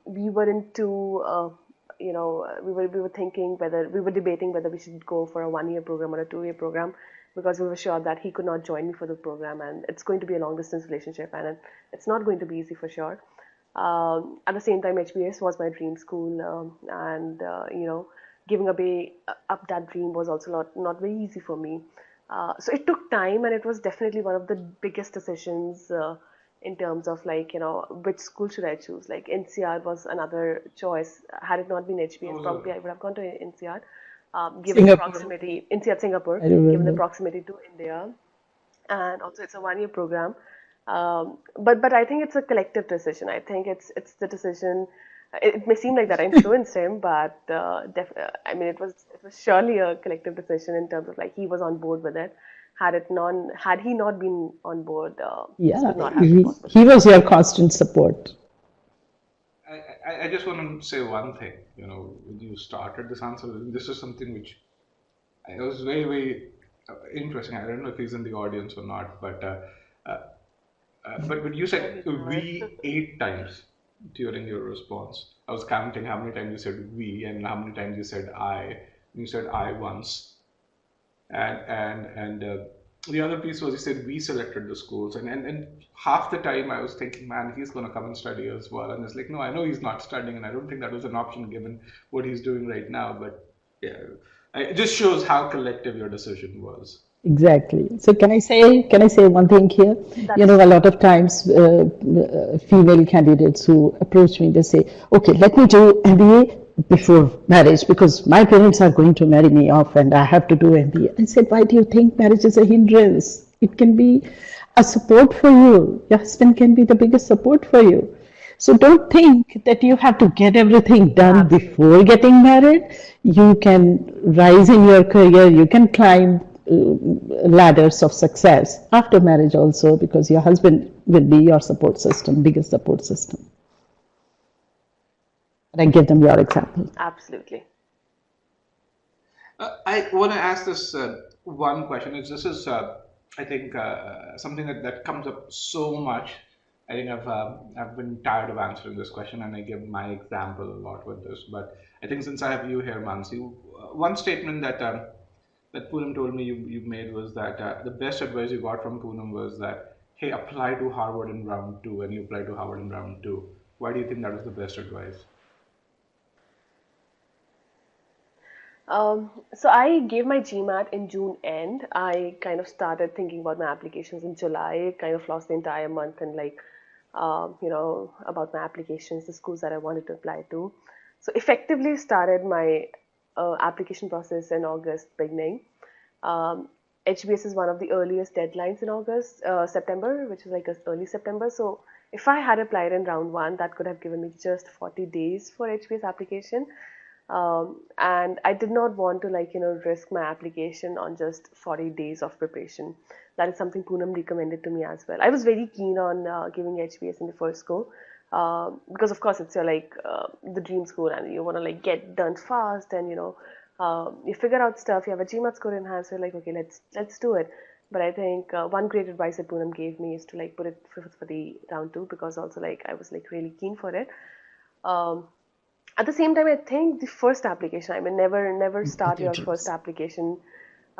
We were into, we were thinking whether we were debating whether we should go for a 1 year program or a 2 year program, because we were sure that he could not join me for the program, and it's going to be a long distance relationship, and it's not going to be easy for sure. At the same time, HBS was my dream school, and giving away up that dream was also not very easy for me. So it took time, and it was definitely one of the biggest decisions in terms of like which school should I choose. Like NCR was another choice. Had it not been What HBS, was probably I it? would have gone to NCR. Given the Singapore, proximity, NCR Singapore, I given the remember. proximity to India, and also it's a 1 year program. But I think it's a collective decision. I think it's the decision. It may seem like that I influenced him, but I mean it was surely a collective decision in terms of like he was on board with it. Had he not been on board, this Yeah, could not have been possible he for was sure. your constant support. I just want to say one thing. When you started this answer, this is something which it was very, very interesting. I don't know if he's in the audience or not, but But you Very said bizarre. we 8 times during your response. I was counting how many times you said we and how many times you said I. You said I once, and the other piece was you said we selected the schools, and half the time I was thinking, man, he's going to come and study as well, and it's like, no, I know he's not studying, and I don't think that was an option given what he's doing right now. But yeah, it just shows how collective your decision was. Exactly. So can I say one thing here? You That's know, a true. lot of times female candidates who approach me, they say, okay, let me do MBA before marriage because my parents are going to marry me off and I have to do MBA. I said, why do you think marriage is a hindrance? It can be a support for you. Your husband can be the biggest support for you. So don't think that you have to get everything done Absolutely. before getting married. You can rise in your career, you can climb ladders of success after marriage also because your husband will be your support system, biggest support system. And I give them your example. Absolutely. I want to ask this one question. This is, I think, something that comes up so much. I think I've been tired of answering this question, and I give my example a lot with this. But I think since I have you here, Mansi, one statement that Poonam told me you made was that the best advice you got from Poonam was that, hey, apply to Harvard in round two, and you applied to Harvard in round two. Why do you think that was the best advice? So I gave my GMAT in June end. I kind of started thinking about my applications in July. Kind of lost the entire month and like, about my applications, the schools that I wanted to apply to. So effectively started my application process in August beginning. Um, HBS is one of the earliest deadlines in August, September, which is like early September. So if I had applied in round one, that could have given me just 40 days for HBS application. And I did not want to risk my application on just 40 days of preparation. That is something Poonam recommended to me as well. I was very keen on giving HBS in the first go, because of course it's your the dream school and you want to like get done fast and you figure out stuff. You have a GMAT score in hand, so you're like, okay, let's do it. But I think one great advice that Poonam gave me is to like put it for the round two, because also like I was like really keen for it. Um, at the same time, I think the first application, I mean, never start With your your first dreams. application.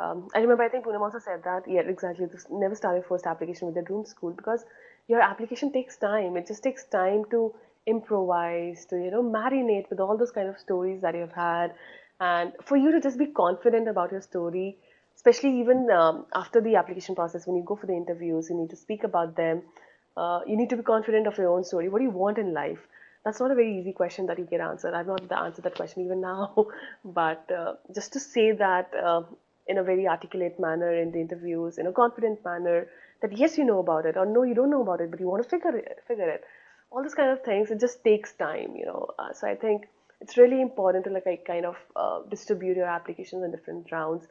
I remember, I think Poonam also said that. Yeah, exactly. This, never start your first application with a dream school, because your application takes time. It just takes time to improvise, to marinate with all those kind of stories that you've had, and for you to just be confident about your story. Especially even after the application process, when you go for the interviews, you need to speak about them. You need to be confident of your own story. What do you want in life? That's not a very easy question that you get answered. I've not answered that question even now, but just to say that in a very articulate manner in the interviews, in a confident manner, that yes, you know about it, or no, you don't know about it, but you want to figure it. All these kind of things, it just takes time. So I think it's really important to like kind of distribute your applications in different rounds.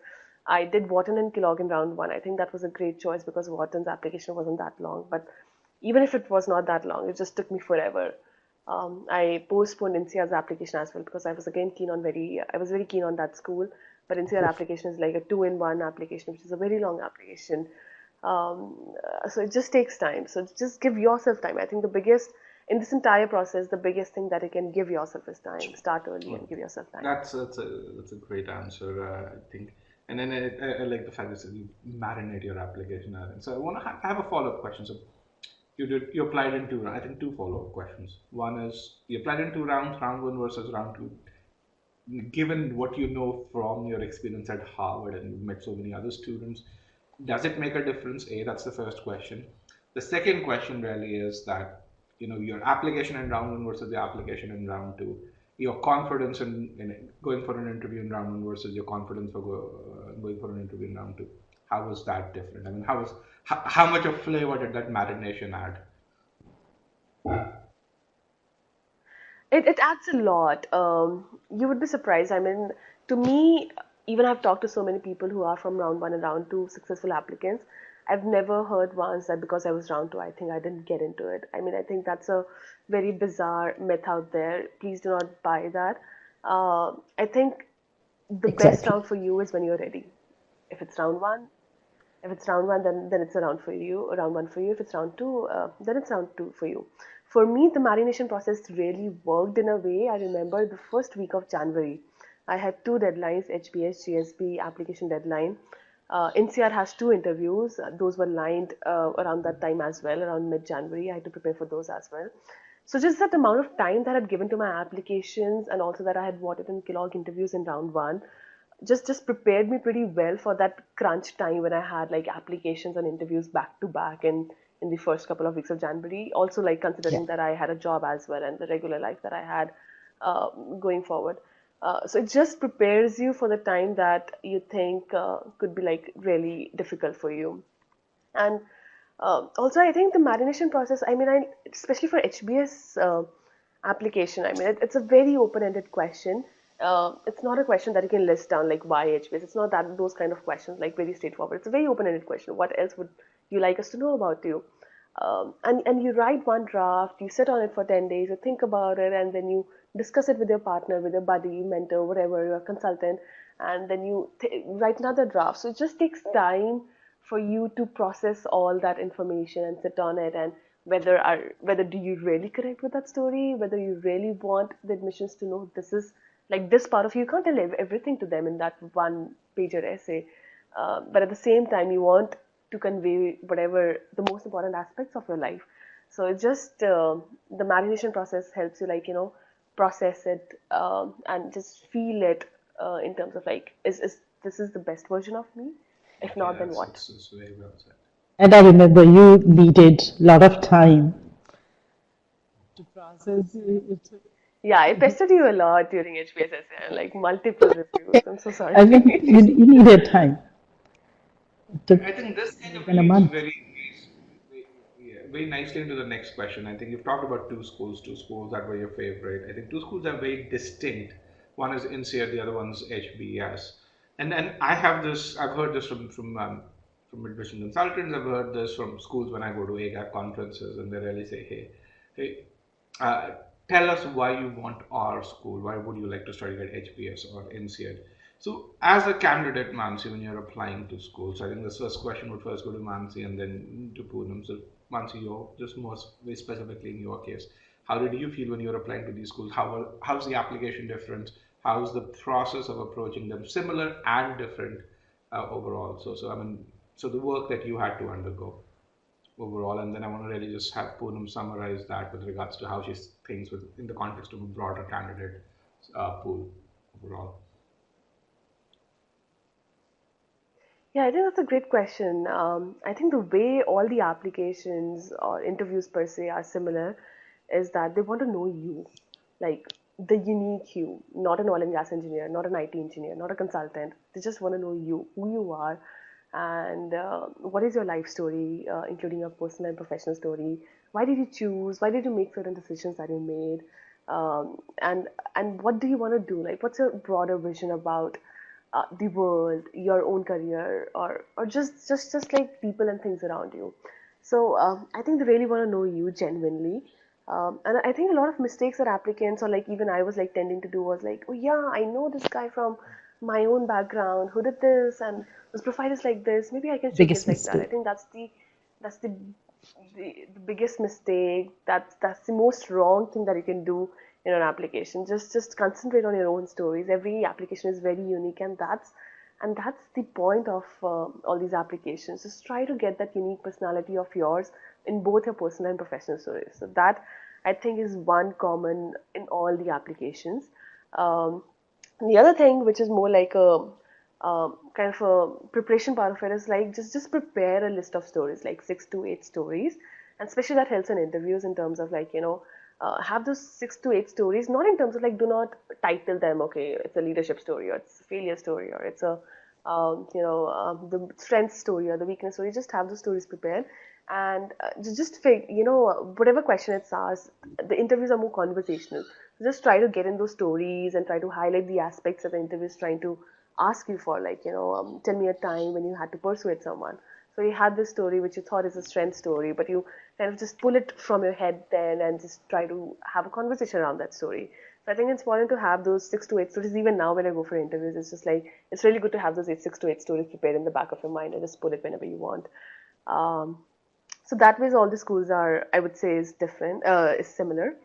I did Wharton and Kellogg in round one. I think that was a great choice because Wharton's application wasn't that long, but even if it was not that long, it just took me forever. I postponed INSEAD's application as well because I was very keen on that school. But INSEAD application is like a two-in-one application, which is a very long application. So it just takes time. So just give yourself time. I think in this entire process, the biggest thing that you can give yourself is time. Start early and Well, give yourself time. that's a great answer, I think. And then I like the fact that you marinate your application. And so I want to have a follow up question. So you applied in two, I think two follow up questions. One is you applied in two rounds, round one versus round two. Given what you know from your experience at Harvard and you've met so many other students, does it make a difference? A, that's the first question. The second question really is that your application in round one versus the application in round two, your confidence in going for an interview in round one versus your confidence for going for an interview in round two. How was that different? I mean, how much of flavor did that marination add? It adds a lot. You would be surprised. I mean, to me, even I've talked to so many people who are from round one and round two successful applicants. I've never heard once that because I was round two, I think I didn't get into it. I mean, I think that's a very bizarre myth out there. Please do not buy that. I think the best Exactly. round for you is when you're ready. If it's round one, If it's round one, then it's a round one for you. If it's round two, then it's round two for you. For me, the marination process really worked in a way. I remember the first week of January, I had two deadlines: HBS, GSB application deadline. NCR has two interviews. Those were lined around that time as well, around mid-January. I had to prepare for those as well. So just that amount of time that I had given to my applications, and also that I had wanted in Kellogg interviews in round one, just prepared me pretty well for that crunch time when I had like applications and interviews back to back in the first couple of weeks of January. Also, like Yeah. considering that I had a job as well and the regular life that I had going forward. So it just prepares you for the time that you think could be like really difficult for you. And also, I think the marination process, I mean, especially for HBS application, I mean, it's a very open-ended question. It's not a question that you can list down like why HBS. It's not that those kind of questions, like very straightforward. It's a very open-ended question. What else would you like us to know about you? And you write one draft, you sit on it for 10 days, you think about it, and then you discuss it with your partner, with your buddy, mentor, whatever, your consultant, and then you write another draft. So it just takes time for you to process all that information and sit on it, and whether do you really connect with that story, whether you really want the admissions to know this is like this part of you. You can't tell everything to them in that one page or essay, but at the same time you want to convey whatever the most important aspects of your life. So it's just the marination process helps you like process it and just feel it in terms of like is this is the best version of me? If Okay, not, then what? it's very well said. And I remember you needed a lot of time to process it. Yeah, I pestered you a lot during HPSS, like multiple reviews. I'm so I mean, sorry. you needed time. It took I think this kind more of than a leads month. very nicely into the next question. I think you've talked about two schools that were your favorite. I think two schools are very distinct. One is INSEAD, the other one's HBS. And then I have this. I've heard this from admission consultants. I've heard this from schools when I go to AGAC conferences, and they really say, hey, uh, tell us why you want our school. Why would you like to study at HBS or INSEAD? So, as a candidate, Mansi, when you're applying to schools, I think the first question would first go to Mansi and then to Poonam. So, Mansi, you're just more very specifically in your case, how did you feel when you were applying to these schools? How's the application different? How's the process of approaching them similar and different overall? So I mean, so the work that you had to undergo overall, and then I want to really just have Poonam summarize that with regards to how she thinks with in the context of a broader candidate pool overall. Yeah, I think that's a great question. I think the way all the applications or interviews per se are similar is that they want to know you, like the unique you, not an oil and gas engineer, not an IT engineer, not a consultant. They just want to know you, who you are, and what is your life story, including your personal and professional story. Why did you choose? Why did you make certain decisions that you made? And what do you want to do? Like, what's your broader vision about the world, your own career, or just like people and things around you. So I think they really want to know you genuinely. And I think a lot of mistakes that applicants or like even I was like tending to do was like, oh yeah, I know this guy from my own background who did this and his profile is like this. Maybe I can Biggest showcase like that. I mistake. think that's the biggest mistake. That's the most wrong thing that you can do in an application. Just concentrate on your own stories. Every application is very unique, and that's the point of all these applications. Just try to get that unique personality of yours in both your personal and professional stories. So that I think is one common in all the applications. Um, the other thing, which is more like a kind of a preparation part of it, is like just prepare a list of stories, like 6 to 8 stories, and especially that helps in interviews in terms of like have those 6 to 8 stories, not in terms of like do not title them. Okay, it's a leadership story, or it's a failure story, or it's a the strength story or the weakness story. Just have those stories prepared, and whatever question it's asked, the interviews are more conversational. Just try to get in those stories and try to highlight the aspects that the interview is trying to ask you for. Like tell me a time when you had to persuade someone. So you had this story which you thought is a strength story, but you kind of just pull it from your head then and just try to have a conversation around that story. So I think it's important to have those 6 to 8 stories. Even now, when I go for interviews, it's just like it's really good to have those 6 to 8 stories prepared in the back of your mind and just pull it whenever you want. Um, so that ways, all the schools are, I would say, is different, is similar.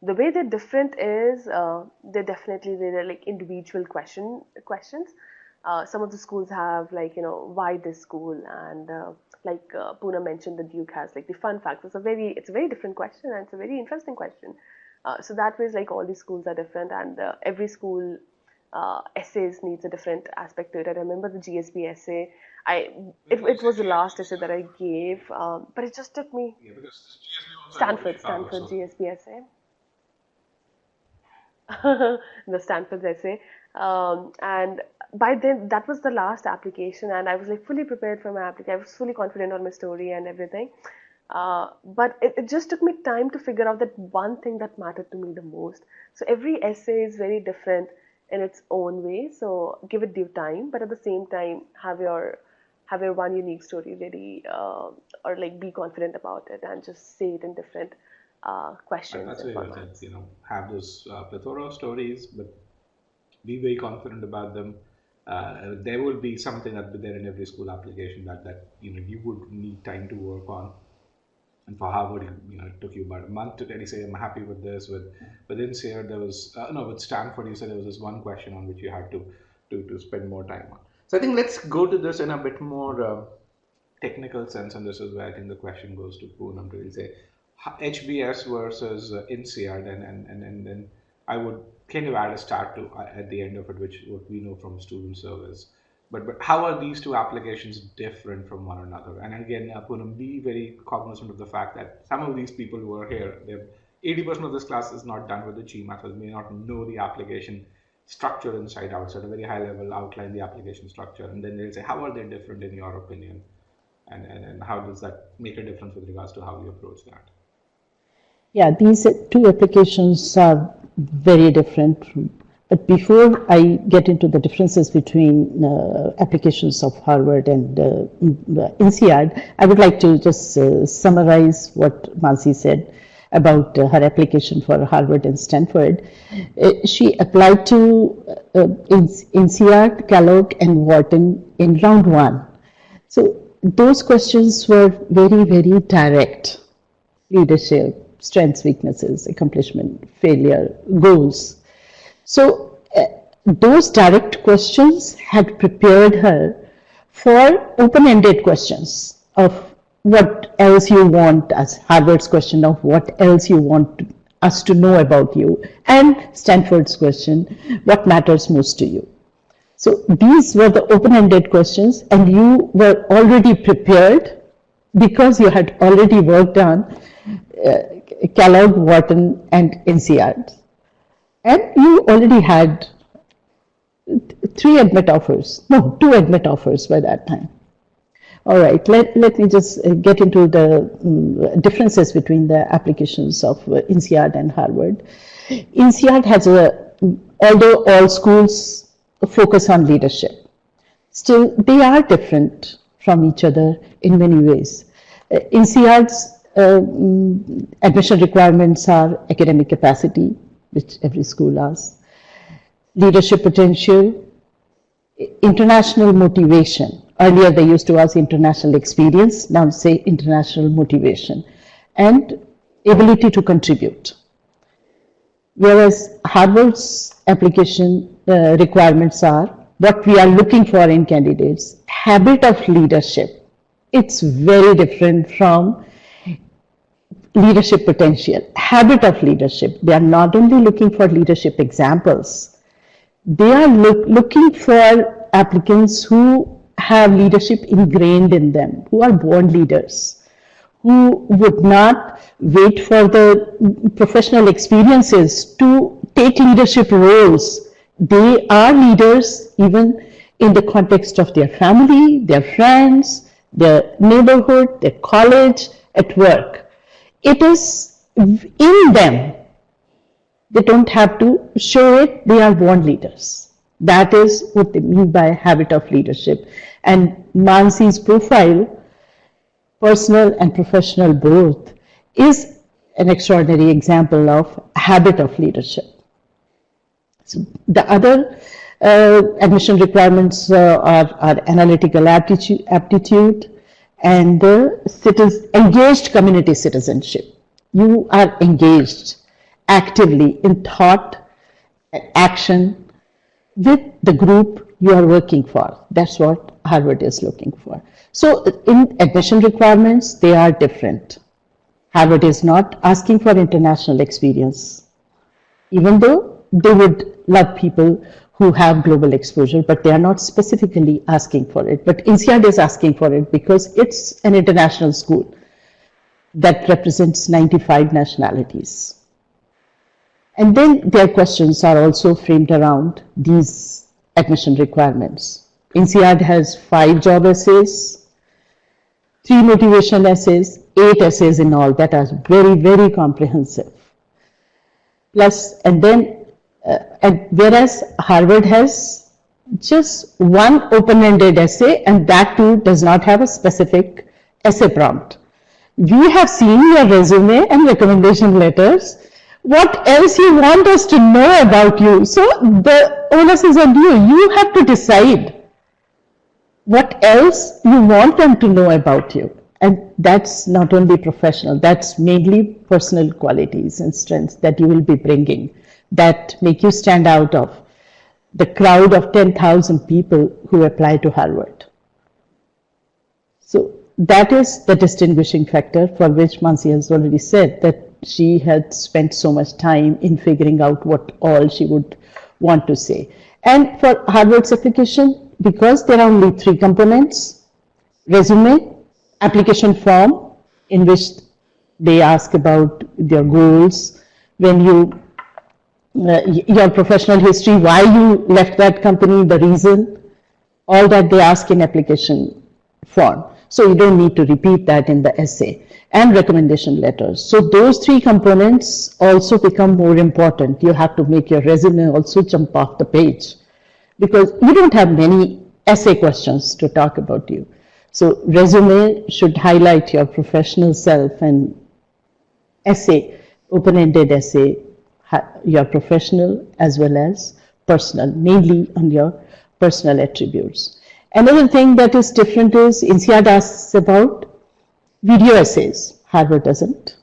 The way they're different is they're like individual questions. Some of the schools have like why this school, and like Poona mentioned, the Duke has like the fun facts. It's a very different question, and it's a very interesting question. So that way, like all these schools are different, and every school essays needs a different aspect to it. I remember the GSB essay. It was the last essay that I gave, but it just took me Yeah, because GSB also had one in Chicago, Stanford so GSB essay. The Stanford essay. And by then, that was the last application, and I was like fully prepared for my application. I was fully confident on my story and everything. But it just took me time to figure out that one thing that mattered to me the most. So every essay is very different in its own way. So give it due time, but at the same time, have your one unique story ready, or like be confident about it and just say it in different questions that's and very well said. formats. Have those plethora of stories, but be very confident about them. There will be something that be there in every school application that you would need time to work on. And for Harvard, it took you about a month to really say, I'm happy with this. With INSEAD, there was no. With Stanford, you said there was this one question on which you had to spend more time on. So I think let's go to this in a bit more technical sense, and this is where I think the question goes to Poonam to really say HBS versus INSEAD, and then I would kind of add a start to at the end of it, which what we know from student service. But how are these two applications different from one another? And again, Poonam, be very cognizant of the fact that some of these people who are here, 80% of this class is not done with the GMAT, so they may not know the application structure inside out. So at a very high level, outline the application structure, and then they'll say, how are they different in your opinion? And how does that make a difference with regards to how we approach that? Yeah, these two applications are very different. But before I get into the differences between applications of Harvard and INSEAD, I would like to just summarize what Mansi said about her application for Harvard and Stanford. She applied to INSEAD, Kellogg, and Wharton in round one. So those questions were very, very direct: leadership, strengths, weaknesses, accomplishment, failure, goals. So those direct questions had prepared her for open-ended questions of what else you want, as Harvard's question of what else you want us to know about you, and Stanford's question, what matters most to you. So these were the open-ended questions, and you were already prepared because you had already worked on Kellogg, Wharton, and INSEAD. And you already had two admit offers by that time. All right, let me just get into the differences between the applications of INSEAD and Harvard. INSEAD has although all schools focus on leadership, still they are different from each other in many ways. INSEAD's admission requirements are academic capacity, which every school has, leadership potential, international motivation. Earlier they used to ask international experience, now say international motivation, and ability to contribute. Whereas Harvard's application requirements are what we are looking for in candidates: habit of leadership. It's very different from leadership potential, habit of leadership. They are not only looking for leadership examples, they are looking for applicants who have leadership ingrained in them, who are born leaders, who would not wait for the professional experiences to take leadership roles. They are leaders even in the context of their family, their friends, their neighborhood, their college, at work. It is in them. They don't have to show it, they are born leaders. That is what they mean by habit of leadership. And Mansi's profile, personal and professional both, is an extraordinary example of habit of leadership. The other admission requirements are analytical aptitude and engaged community citizenship. You are engaged actively in thought and action with the group you are working for. That's what Harvard is looking for. So in admission requirements, they are different. Harvard is not asking for international experience, even though they would love people who have global exposure, but they are not specifically asking for it. But INSEAD is asking for it because it's an international school that represents 95 nationalities. And then their questions are also framed around these admission requirements. INSEAD has 5 job essays, 3 motivation essays, 8 essays in all that are very, very comprehensive. Plus, and whereas Harvard has just one open-ended essay, and that too does not have a specific essay prompt. We have seen your resume and recommendation letters. What else you want us to know about you? So the onus is on you. You have to decide what else you want them to know about you. And that's not only professional, that's mainly personal qualities and strengths that you will be bringing that make you stand out of the crowd of 10,000 people who apply to Harvard. So that is the distinguishing factor for which Mansi has already said that she had spent so much time in figuring out what all she would want to say. And for Harvard's application, because there are only 3 components, resume, application form, in which they ask about their goals, when you, your professional history, why you left that company, the reason, all that they ask in application form. So you don't need to repeat that in the essay, and recommendation letters. So those 3 components also become more important. You have to make your resume also jump off the page because you don't have many essay questions to talk about you. So resume should highlight your professional self, and essay, open-ended essay, your professional as well as personal, mainly on your personal attributes. Another thing that is different is INSEAD asks about video essays. Harvard doesn't.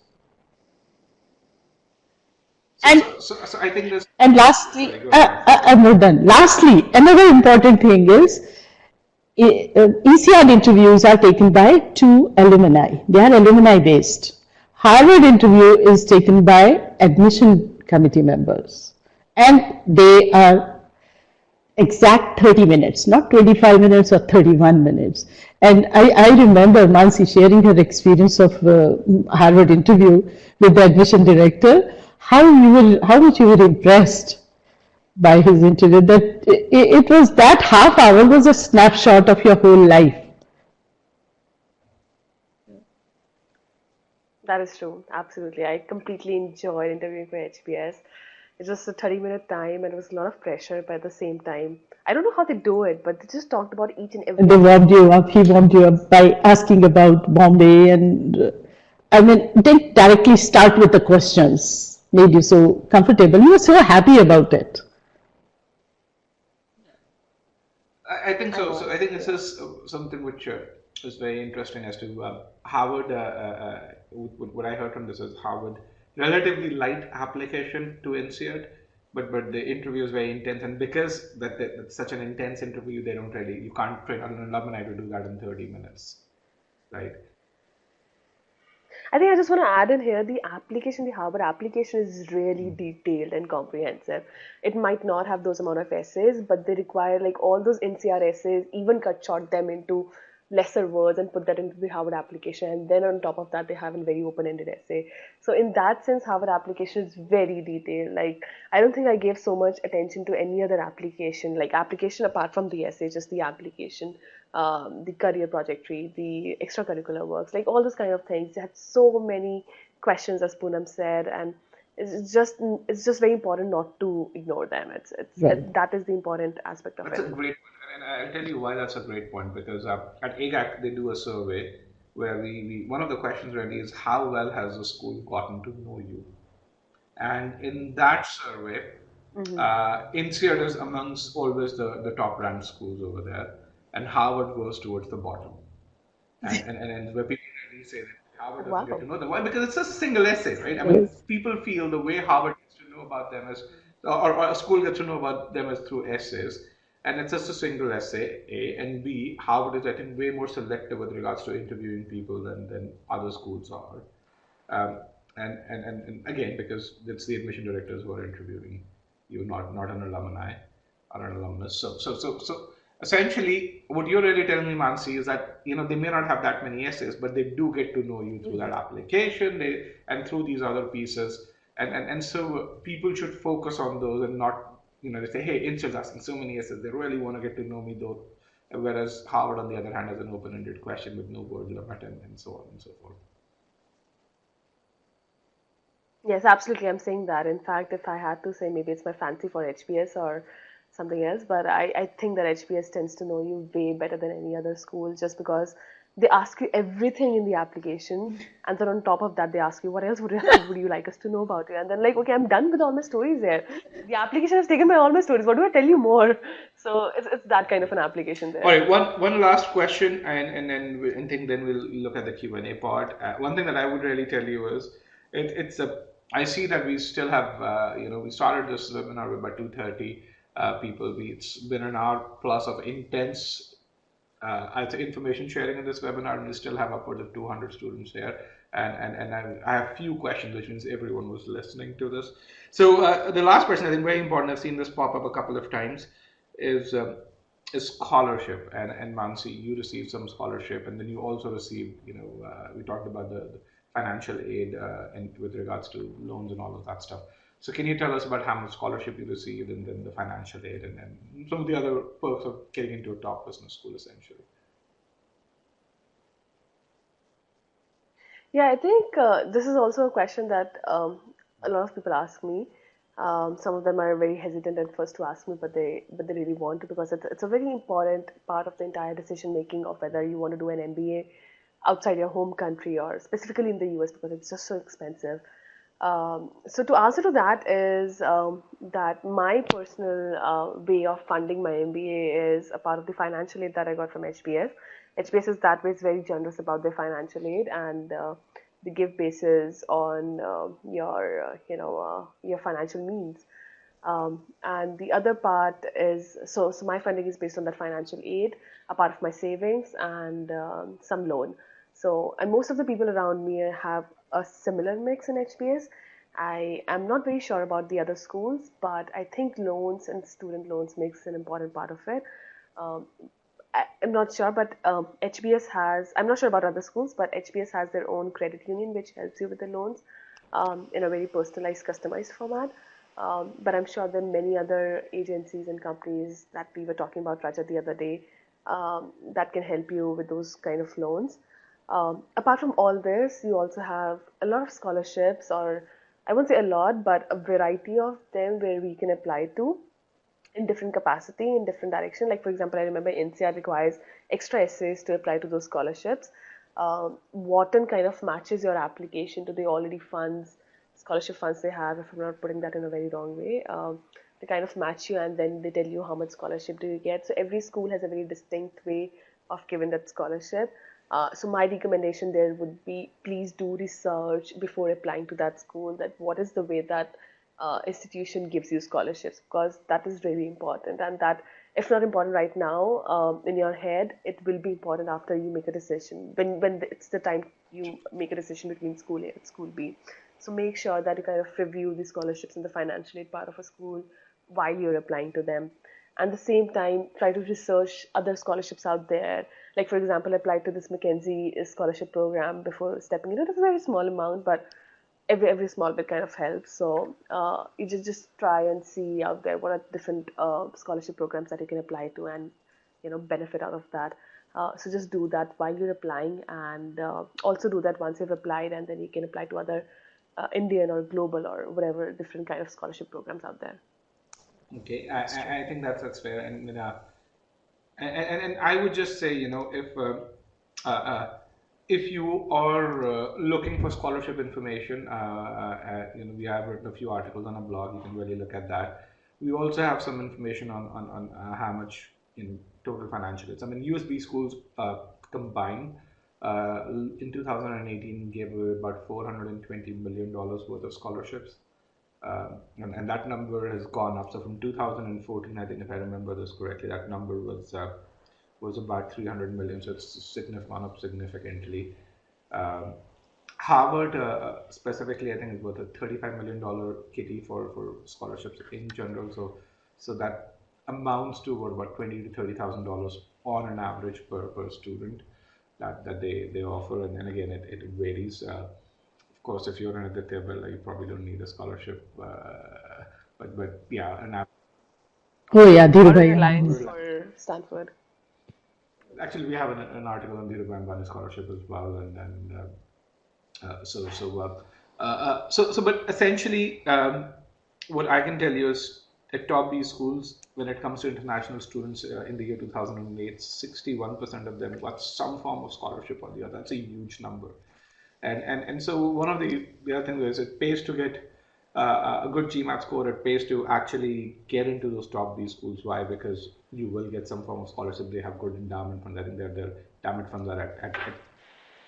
So I think this. And lastly, I'm not done. Lastly, another important thing is INSEAD interviews are taken by 2 alumni. They are alumni based. Harvard interview is taken by admission committee members, and they are exact 30 minutes, not 25 minutes or 31 minutes. And I remember Mansi sharing her experience of Harvard interview with the admission director, how much you were impressed by his interview, that it was that half hour was a snapshot of your whole life. That is true. Absolutely. I completely enjoyed interviewing for HBS. It was a 30-minute time and it was a lot of pressure, but at the same time, I don't know how they do it, but they just talked about each and every. And they warmed you up. He warmed you up by asking about Bombay, and I mean, didn't directly start with the questions. Made you so comfortable. You were so happy about it. I think so. So I think this is something which is very interesting as to Harvard. What I heard from this is Harvard relatively light application to INSEAD, but the interview is very intense, and because that's such an intense interview, they don't really, you can't train an alumni to do that in 30 minutes, right? I think I just want to add in here the application, the Harvard application is really detailed and comprehensive. It might not have those amount of essays, but they require like all those NCR essays, even cut short them into lesser words and put that into the Harvard application. And then on top of that, they have a very open-ended essay. So in that sense, Harvard application is very detailed. Like I don't think I gave so much attention to any other application, like application apart from the essay, just the application, the career project tree, the extracurricular works, like all those kind of things. They had so many questions, as Poonam said, and it's just very important not to ignore them. Right. That is the important aspect of That's a it. great point, and I'll tell you why that's a great point. Because at AGAC they do a survey where we one of the questions really is how well has the school gotten to know you, and in that survey, Hmm. INSEAD is amongst always the top ranked schools over there, and Harvard goes towards the bottom. And where people really say that Harvard doesn't get to Wow. know them. Why? Because it's a single essay, right? I mean, Yes. people feel the way Harvard gets to know about them is, or a school gets to know about them is through essays, and it's just a single essay. A and B, Harvard is, I think, way more selective with regards to interviewing people than other schools are. Um, and again, because it's the admission directors who are interviewing you, not an alumni or an alumnus. So essentially, what you're really telling me, Mansi, is that they may not have that many essays, but they do get to know you through that Hmm. application, and through these other pieces, and so people should focus on those and not they say, hey, Intel's asking so many essays, they really want to get to know me though. Whereas Harvard, on the other hand, has an open-ended question with no word limit and so on and so forth. Yes, absolutely. I'm saying that. In fact, if I had to say, maybe it's my fancy for HBS or something else, but I think that HBS tends to know you way better than any other school just because they ask you everything in the application. And then on top of that, they ask you, what else would you like us to know about you? And then, like, okay, I'm done with all my stories there. The application has taken my all my stories. What do I tell you more? So it's that kind of an application All there. right, one last question, and then then we'll look at the Q&A part. One thing that I would really tell you is, it's a. I see that we still have, we started this webinar with about 230 people. It's been an hour plus of intense information sharing in this webinar, and we still have upwards of 200 students here. And I have few questions, which means everyone was listening to this. So the last question, I think very important. I've seen this pop up a couple of times, is scholarship. And Mansi, you received some scholarship, and then you also received, we talked about the financial aid and with regards to loans and all of that stuff. So can you tell us about how much scholarship you received, and then the financial aid, and then some of the other perks of getting into a top business school, essentially? Yeah, I think this is also a question that a lot of people ask me. Some of them are very hesitant at first to ask me, but they really want to because it's a very important part of the entire decision making of whether you want to do an MBA outside your home country or specifically in the US because it's just so expensive. So to answer to that is that my personal way of funding my MBA is a part of the financial aid that I got from HBS. HBS is that way is very generous about their financial aid and they give basis on your financial means. And the other part is so my funding is based on that financial aid, a part of my savings and some loan. So and most of the people around me have a similar mix in HBS. I am not very sure about the other schools, but I think loans and student loans makes an important part of it. Um, I'm not sure, but HBS has, I'm not sure about other schools, but HBS has their own credit union which helps you with the loans in a very personalized, customized format. But I'm sure there are many other agencies and companies that we were talking about, Raja, the other day that can help you with those kind of loans. Apart from all this, you also have a lot of scholarships, or I won't say a lot, but a variety of them where we can apply to in different capacity in different direction. Like for example, I remember NCR requires extra essays to apply to those scholarships. Wharton kind of matches your application to the already funds, scholarship funds they have. If I'm not putting that in a very wrong way, they kind of match you and then they tell you how much scholarship do you get. So every school has a very distinct way of giving that scholarship. So my recommendation there would be please do research before applying to that school, that what is the way that institution gives you scholarships, because that is really important, and that if not important right now in your head, it will be important after you make a decision, when it's the time you make a decision between school A and school B. So make sure that you kind of review the scholarships and the financial aid part of a school while you're applying to them. And the same time, try to research other scholarships out there. Like for example, apply to this McKinsey scholarship program before stepping in. It is a very small amount, but every small bit kind of helps. So you just try and see out there what are different scholarship programs that you can apply to and benefit out of that. So just do that while you're applying, and also do that once you've applied, and then you can apply to other Indian or global or whatever different kind of scholarship programs out there. Okay, I think that's fair, and I would just say, if you are looking for scholarship information, we have written a few articles on a blog. You can really look at that. we also have some information on how much in total financial it's. I mean, USB schools combined in 2018 gave away about $420 million worth of scholarships. And that number has gone up. So from 2014, I think if I remember this correctly, that number was about 300 million. So it's gone up significantly. Um, Harvard specifically, I think, is worth a $35 million kitty for scholarships in general. So that amounts to what, about 20 to $30,000 on an average per student that they offer. And then again, it varies. Of course, if you're in a Aditya Birla, you probably don't need a scholarship. But yeah, Oh yeah, What are Dhirubhai your lines Ambani. for Stanford? actually we have an article on the Dhirubhai scholarship as well, and but essentially, what I can tell you is at top B schools, when it comes to international students in the year 2008, 61% of them got some form of scholarship or the other. That's a huge number. And so one of the other things is it pays to get a good GMAT score. It pays to actually get into those top B schools. Why? Because you will get some form of scholarship. They have good endowment funds. I think their endowment funds are at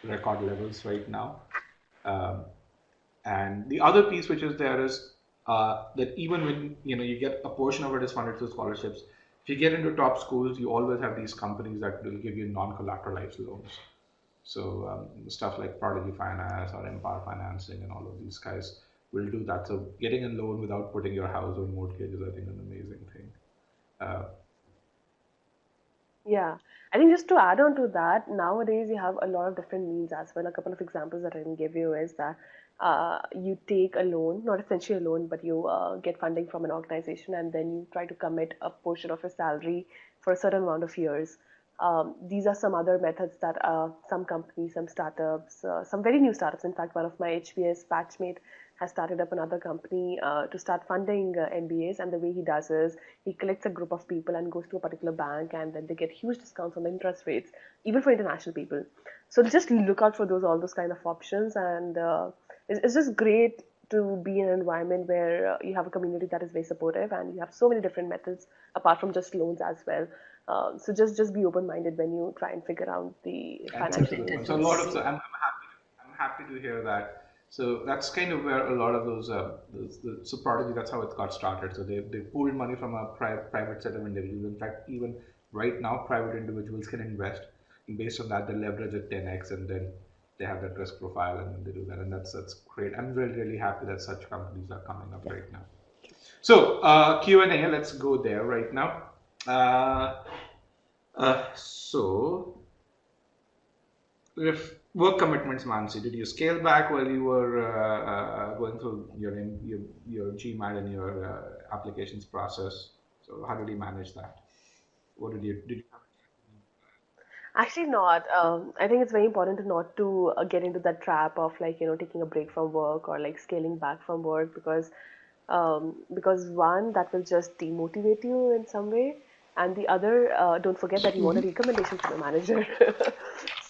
record levels right now. Um, and the other piece which is there is that even when you get a portion of it is funded through scholarships, if you get into top schools, you always have these companies that will give you non-collateralized loans. So stuff like Prodigy Finance or Empower Financing and all of these guys will do that. So getting a loan without putting your house on mortgage is, I think, an amazing thing. Uh, Yeah, I think just to add on to that, nowadays you have a lot of different means as well. A couple of examples that I can give you is that you take a loan, not essentially a loan, but you get funding from an organization and then you try to commit a portion of your salary for a certain amount of years. These are some other methods that some companies, some startups, some very new startups. In fact, one of my HBS batchmate has started up another company to start funding MBAs. And the way he does is he collects a group of people and goes to a particular bank, and then they get huge discounts on the interest rates, even for international people. So just look out for all those kind of options, and it's just great to be in an environment where you have a community that is very supportive, and you have so many different methods apart from just loans as well. So just be open minded when you try and figure out the That's a financial good one. So a lot of arrangements. so I'm happy to hear that. So that's kind of where a lot of so Prodigy, that's how it got started. So they pooled money from a private set of individuals. In fact, even right now, private individuals can invest, and based on that, they leverage at 10x, and then they have that risk profile, and then they do that, and that's great. I'm really happy that such companies are coming up right now. So Q&A, let's go there right now. Uh, so if work commitments, Mansi, did you scale back while you were going through your GMAT and your applications process? So how did you manage that? What did you have? Actually, not. I think it's very important to not to get into that trap of like taking a break from work or like scaling back from work because one that will just demotivate you in some way, and the other don't forget that you want a recommendation from your manager.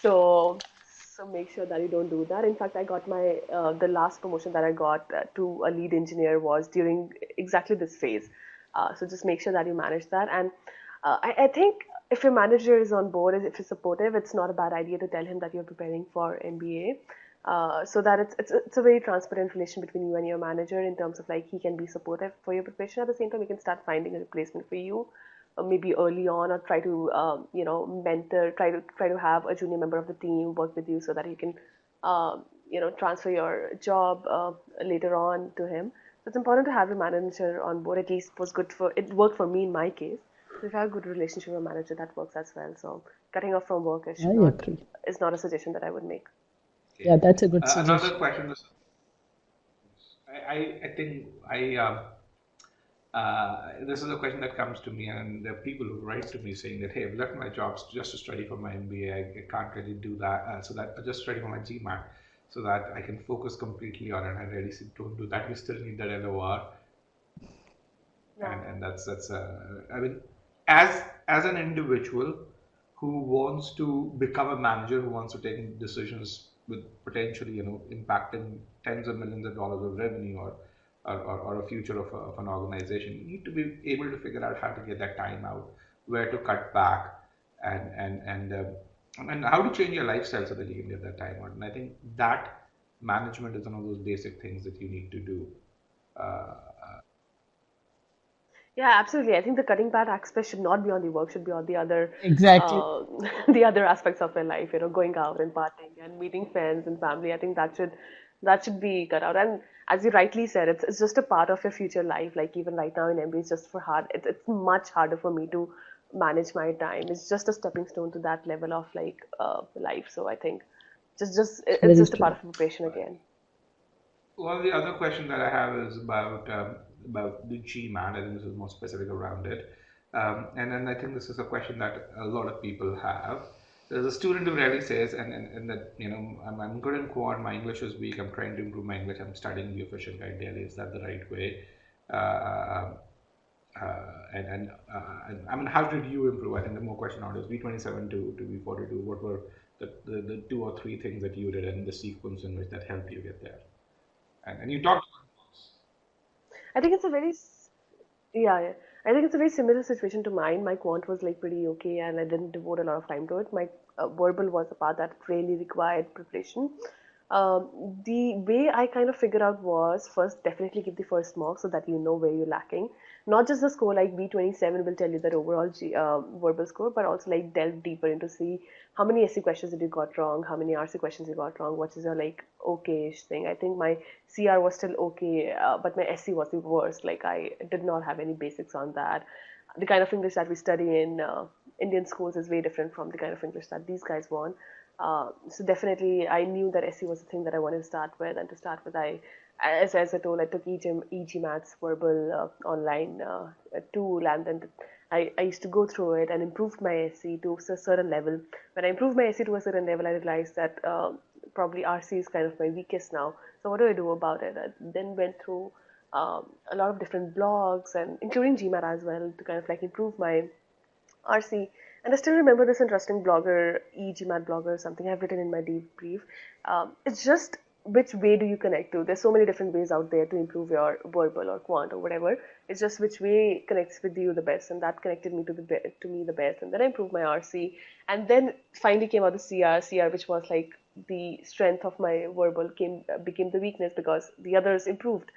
so so make sure that you don't do that. In fact, I got my the last promotion that I got to a lead engineer was during exactly this phase. So just make sure that you manage that. And I think if your manager is on board, if he's supportive, it's not a bad idea to tell him that you're preparing for MBA, so that it's a very transparent relation between you and your manager in terms of like he can be supportive for your preparation. At the same time, he can start finding a replacement for you, maybe early on, or try to mentor, try to have a junior member of the team work with you so that you can transfer your job later on to him. So it's important to have your manager on board. At least was good for it worked for me in my case. So if you have a good relationship with a manager, that works as well. So cutting off from work I agree. is not a suggestion that I would make. Yeah, Okay. that's a good Another suggestion. question. I think this is a question that comes to me, and there are people who write to me saying that, hey, I've left my jobs just to study for my MBA. I can't really do that, so that I just study for my GMAT, so that I can focus completely on it. I really don't do that. You still need that LOR, Yeah. and that's I mean, as an individual who wants to become a manager, who wants to take decisions with potentially impacting tens of millions of dollars of revenue or or a future of an organization, you need to be able to figure out how to get that time out, where to cut back, and and how to change your lifestyle so that you can get that time out. And I think that management is one of those basic things that you need to do. Uh, Yeah, absolutely. I think the cutting back aspect should not be on the work, should be on the other, Exactly. uh, the other aspects of your life. You know, going out and partying and meeting friends and family. I think that should be cut out. And as you rightly said, it's just a part of your future life. Like even right now in MBA, it's just for hard. It's much harder for me to manage my time. It's just a stepping stone to that level of like life. So I think it's Very just a part true. of preparation again. Well, the other question that I have is about the GMAT. I think this is more specific around it, and then I think this is a question that a lot of people have. There's a student who really says, and that I'm good in quant. My English is weak. I'm trying to improve my English. I'm studying the official guide daily. Is that the right way? Uh, and I mean, how did you improve? I think the more question out is V27 to V42. What were the two or three things that you did and the sequence in which that helped you get there? And you talked I think it's a very Yeah, yeah. I think it's a very similar situation to mine. My quant was like pretty okay, and I didn't devote a lot of time to it. My verbal was the part that really required preparation. The way I kind of figured out was first definitely give the first mark so that you know where you're lacking. Not just the score like B27 will tell you that overall verbal score, but also like delve deeper into see how many essay questions did you got wrong, how many RC questions you got wrong, what is your like okay-ish thing. I think my CR was still okay, but my SC was the worst. Like I did not have any basics on that. The kind of English that we study in Indian schools is very different from the kind of English that these guys want. So definitely, I knew that SC was the thing that I wanted to start with, and to start with, as I told, I took e-GMAT's verbal online tool, and then I used to go through it and improved my SC to a certain level. When I improved my SC to a certain level, I realized that probably RC is kind of my weakest now. So what do I do about it? I then went through a lot of different blogs and including GMAT as well to kind of like improve my RC. And I still remember this interesting blogger, e-GMAT blogger, something I've written in my debrief. It's just which way do you connect to? There's so many different ways out there to improve your verbal or quant or whatever. It's just which way connects with you the best, and that connected me to me the best. And then I improved my RC, and then finally came out the CR, which was like the strength of my verbal became the weakness because the others improved.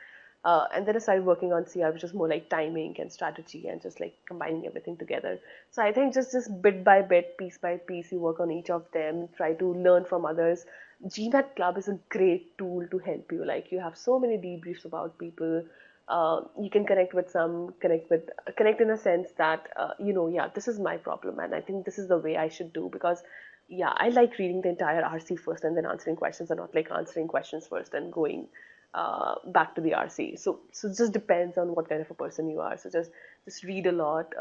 And then I started working on CR, which was more like timing and strategy and just like combining everything together. So I think just bit by bit, piece by piece, you work on each of them, try to learn from others. GMAT Club is a great tool to help you. Like you have so many debriefs about people. You can connect in a sense that yeah, this is my problem, and I think this is the way I should do because yeah, I like reading the entire RC first and then answering questions, and not like answering questions first and going back to the RC. So it just depends on what kind of a person you are. So just read a lot,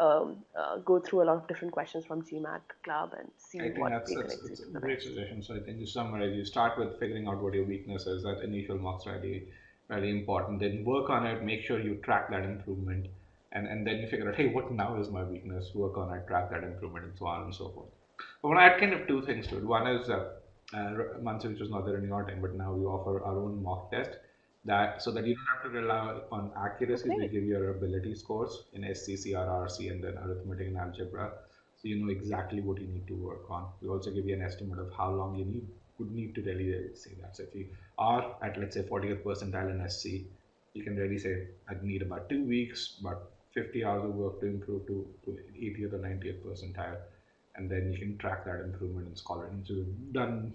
go through a lot of different questions from GMAT Club and I see think what that's way that's connects you it's a to the great best. suggestion. So I think to summarize, you start with figuring out what your weakness is. That initial marks really important. Then work on it. Make sure you track that improvement, and then you figure out, hey, what now is my weakness? Work on it, track that improvement, and so on and so forth. But when I add kind of two things to it. One is Mansi, which was not there in your time, but now we offer our own mock test that so that you don't have to rely on accuracy. We Okay. give you your ability scores in SCCRRC and then arithmetic and algebra, so you know exactly what you need to work on. We also give you an estimate of how long you would need to really say that. So if you are at let's say 40th percentile in SC, you can really say I'd need about 2 weeks, about 50 hours of work to improve to 80th or 90th percentile, and then you can track that improvement in Scholaranium. So we've done,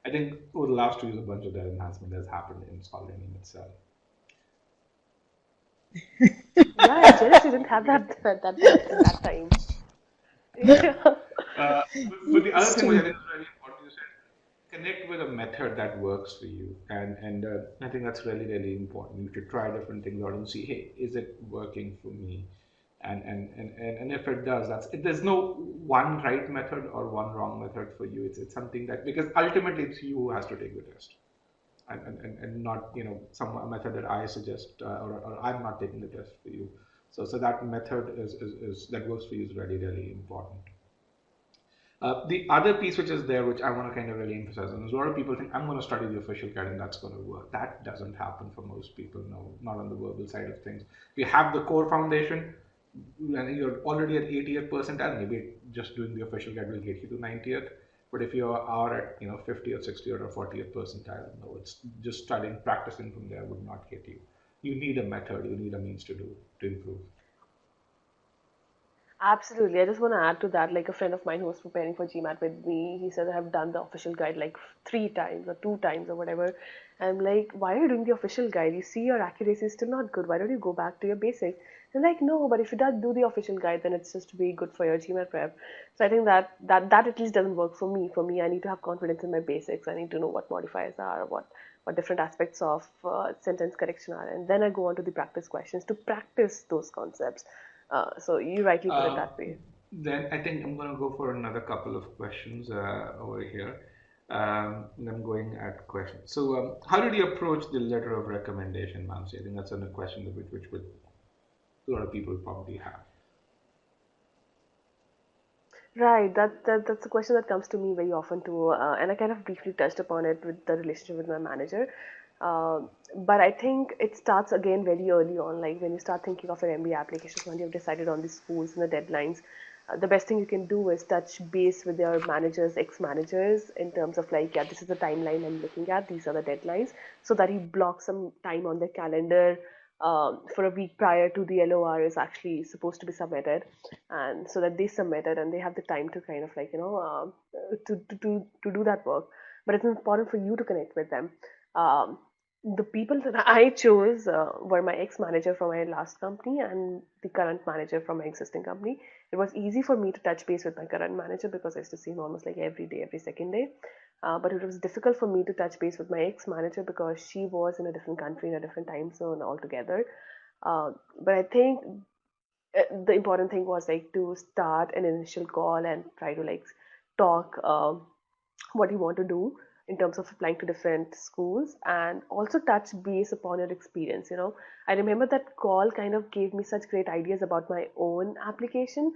I think over the last 2 years, a bunch of that enhancement has happened in Scholaranium itself. Yeah, I'm jealous you didn't have that back in that time. Yeah. But the other thing which I Still, think is really important, you said connect with a method that works for you, and I think that's really important. You should try different things out and see, hey, is it working for me? And if it does, there's no one right method or one wrong method for you. It's something that, because ultimately it's you who has to take the test, and not some method that I suggest, or I'm not taking the test for you. So that method is that works for you is really important. The other piece which is there, which I want to kind of really emphasize, and there's a lot of people think I'm going to study the official guide and that's going to work. That doesn't happen for most people. No, not on the verbal side of things. If you have the core foundation, and you're already at 80th percentile, maybe just doing the official guide will get you to 90th. But if you are at 50th, 60th, or 40th percentile, no, it's just studying, practicing from there would not get you. You need a method. You need a means to improve. Absolutely. I just want to add to that. Like a friend of mine who was preparing for GMAT with me, he said, I have done the official guide like 3 times or 2 times or whatever. I'm like, why are you doing the official guide? You see your accuracy is still not good. Why don't you go back to your basics? And like, no, but if you do the official guide, then it's just very good for your GMAT prep. So I think that at least doesn't work for me. For me, I need to have confidence in my basics. I need to know what modifiers are, what different aspects of sentence correction are, and then I go on to the practice questions to practice those concepts. So you rightly put it Uh, that way. then I think I'm going to go for another couple of questions over here. And I'm going at questions. So, how did you approach the letter of recommendation, Mansi? I think that's a question which a lot of people probably have. Right, that's a question that comes to me very often too, and I kind of briefly touched upon it with the relationship with my manager. But I think it starts again very early on, like when you start thinking of your MBA applications, when you've decided on the schools and the deadlines. The best thing you can do is touch base with your managers, ex-managers, in terms of like, yeah, this is the timeline I'm looking at, these are the deadlines, so that you block some time on their calendar for a week prior to the LOR is actually supposed to be submitted, and so that they submit it and they have the time to kind of like to do that work. But it's important for you to connect with them. um, the people that I chose were my ex-manager from my last company and the current manager from my existing company. It was easy for me to touch base with my current manager because I used to see him almost like every day, every second day. But it was difficult for me to touch base with my ex-manager because she was in a different country, in a different time zone altogether. But I think the important thing was like to start an initial call and try to like talk what you want to do in terms of applying to different schools and also touch base upon your experience. I remember that call kind of gave me such great ideas about my own application.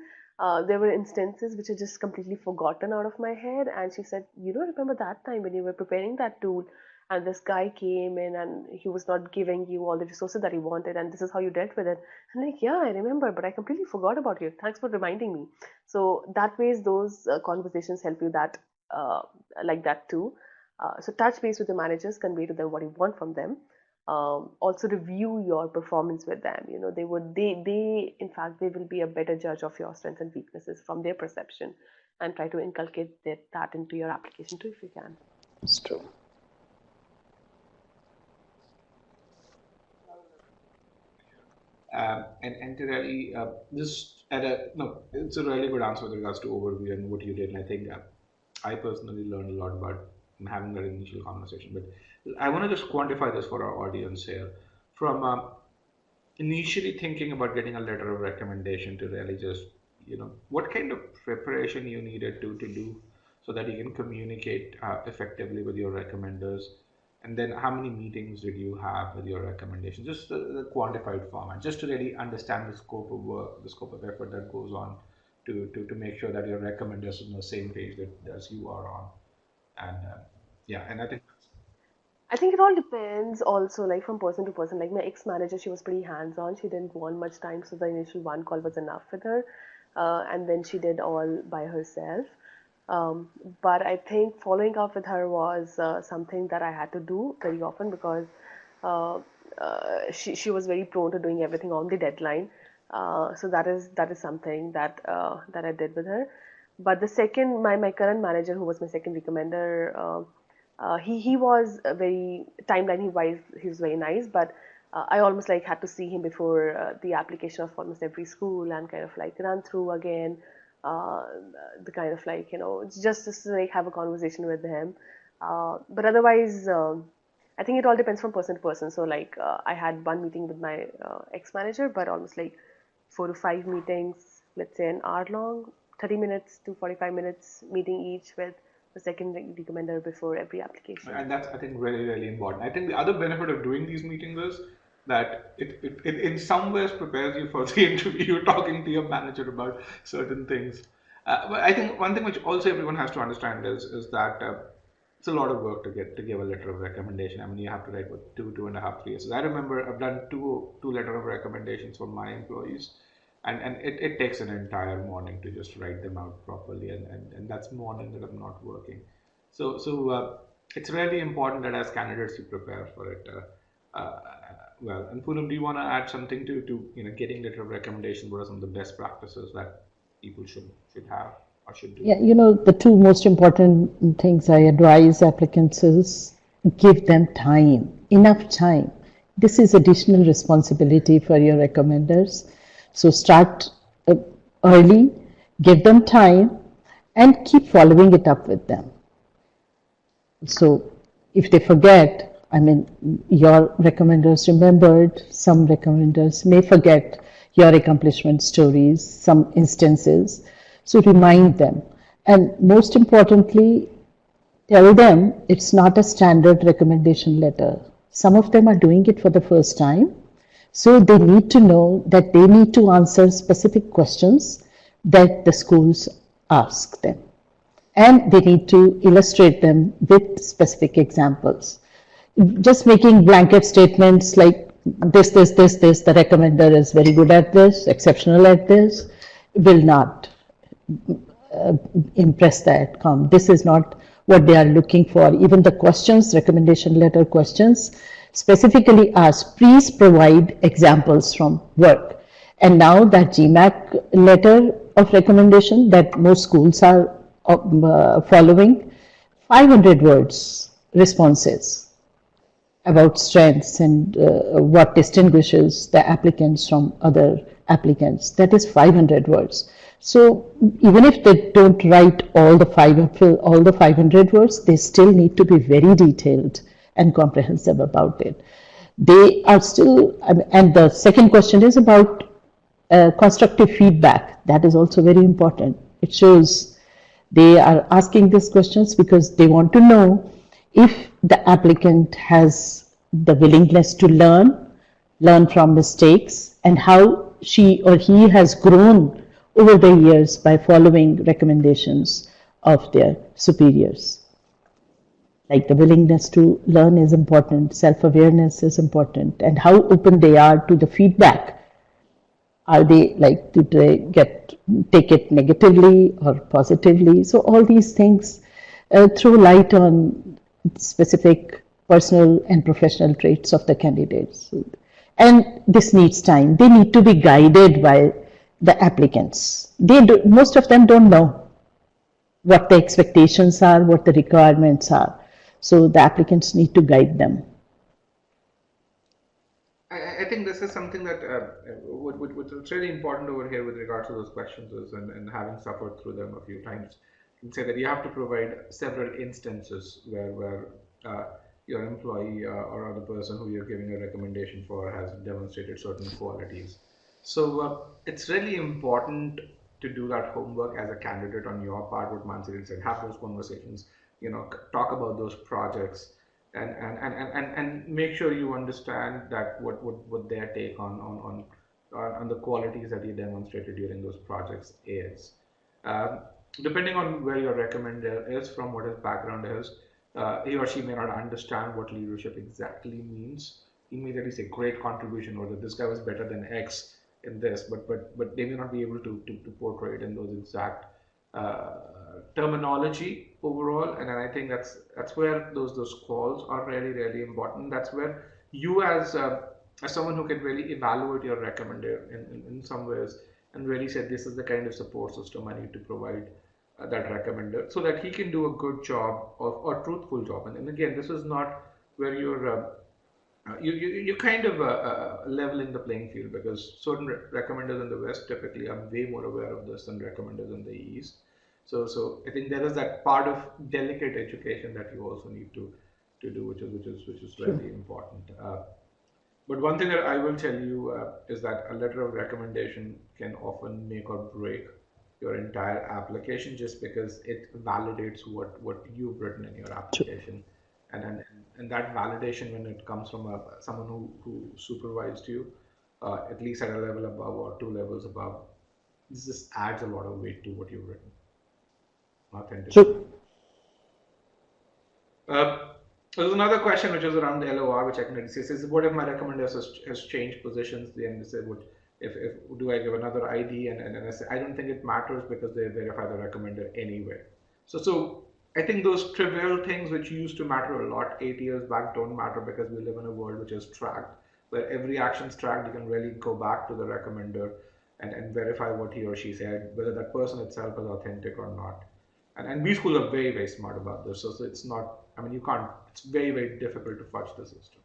There were instances which I just completely forgotten out of my head, and she said, you don't remember that time when you were preparing that tool and this guy came in and he was not giving you all the resources that he wanted, and this is how you dealt with it. I'm like, yeah, I remember, but I completely forgot about you. Thanks for reminding me. So that ways those conversations help you that like that too. So touch base with the managers, convey to them what you want from them. Also review your performance with them. They in fact they will be a better judge of your strengths and weaknesses from their perception, and try to inculcate that into your application too if you can. It's true. And to really just at a no, it's a really good answer with regards to overview and what you did. And I think I personally learned a lot about having that initial conversation. But I want to just quantify this for our audience here. From initially thinking about getting a letter of recommendation to really just, what kind of preparation you needed to do so that you can communicate effectively with your recommenders, and then how many meetings did you have with your recommendation, just the quantified format, just to really understand the scope of work, the scope of effort that goes on to make sure that your recommenders are on the same page that as you are on. And yeah, and I think I think it all depends also, like from person to person. Like my ex-manager, she was pretty hands-on. She didn't want much time, so the initial one call was enough with her. And then she did all by herself. Um, but I think following up with her was something that I had to do very often because uh, she was very prone to doing everything on the deadline. So that is something that I did with her. But the second, my current manager, who was my second recommender, he was a very timeline wise he was very nice, but I almost like had to see him before the application of almost every school and kind of like run through again uh, the kind of like just to like have a conversation with him. But otherwise, I think it all depends from person to person. So like I had one meeting with my ex manager, but almost like 4 to 5 meetings, let's say an hour long, 30 minutes to 45 minutes meeting each with the second recommender before every application. and that's, I think, really, really important. I think the other benefit of doing these meetings is that it in some ways prepares you for the interview. You're talking to your manager about certain things. But I think one thing which also everyone has to understand is that it's a lot of work to give a letter of recommendation. I mean, you have to write what 2.5, 3 years. I remember I've done two letter of recommendations for my employees, and it takes an entire morning to just write them out properly, and that's morning that I'm not working. So it's really important that as candidates you prepare for it. Well, and Poonam, do you want to add something to getting letter of recommendation? What are some of the best practices that people should have or should do? Yeah, the two most important things I advise applicants is give them time, enough time. This is additional responsibility for your recommenders. So start early, give them time, and keep following it up with them. So if they forget, I mean, your recommenders remembered, some recommenders may forget your accomplishment stories, some instances. So remind them. And most importantly, tell them it's not a standard recommendation letter. Some of them are doing it for the first time. So they need to know that they need to answer specific questions that the schools ask them. And they need to illustrate them with specific examples. Just making blanket statements like this, the recommender is very good at this, exceptional at this, will not impress the outcome. This is not what they are looking for. Even the questions, recommendation letter questions, specifically ask, please provide examples from work. And now that GMAT letter of recommendation that most schools are following, 500 words responses about strengths and what distinguishes the applicants from other applicants. That is 500 words. So even if they don't write all the 500 words, they still need to be very detailed and comprehensive about it. They are still, and the second question is about constructive feedback. That is also very important. It shows they are asking these questions because they want to know if the applicant has the willingness to learn from mistakes, and how she or he has grown over the years by following recommendations of their superiors. Like the willingness to learn is important, self-awareness is important, and how open they are to the feedback. Are they like, do they take it negatively or positively? So all these things throw light on specific personal and professional traits of the candidates. And this needs time. They need to be guided by the applicants. Most of them don't know what the expectations are, what the requirements are. So the applicants need to guide them. I think this is something that what's really important over here with regards to those questions is, and having suffered through them a few times, you can say that you have to provide several instances where your employee or the person who you're giving a recommendation for has demonstrated certain qualities. So it's really important to do that homework as a candidate on your part, what Mansi said, have those conversations, talk about those projects, and make sure you understand that what their take on the qualities that you demonstrated during those projects is. Um, Depending on where your recommender is, from what his background is, he or she may not understand what leadership exactly means. Immediately say great contribution, or that this guy was better than X in this, but they may not be able to portray it in those exact uh, terminology overall. And then I think that's where those calls are really important. That's where you as someone who can really evaluate your recommender in some ways, and really say this is the kind of support system I need to provide that recommender, so that he can do a good job of or truthful job. And again, this is not where you're kind of leveling the playing field, because certain recommenders in the West typically are way more aware of this than recommenders in the East. So I think there is that part of delicate education that you also need to do, which is really important. But one thing that I will tell you is that a letter of recommendation can often make or break your entire application, just because it validates what you've written in your application. And that validation, when it comes from someone who supervised you, at least at a level above or two levels above, this just adds a lot of weight to what you've written. authentic. True. There's another question which is around the LOR, which I can say says, what if my recommender has changed positions? Then they say, what if do I give another ID? And I say, I don't think it matters because they verify the recommender anyway. So I think those trivial things which used to matter a lot 8 years back don't matter because we live in a world which is tracked, where every action's tracked. You can really go back to the recommender and verify what he or she said, whether that person itself is authentic or not. And B schools are very, very smart about this. So it's not, I mean, you can't, it's very, very difficult to fudge the system.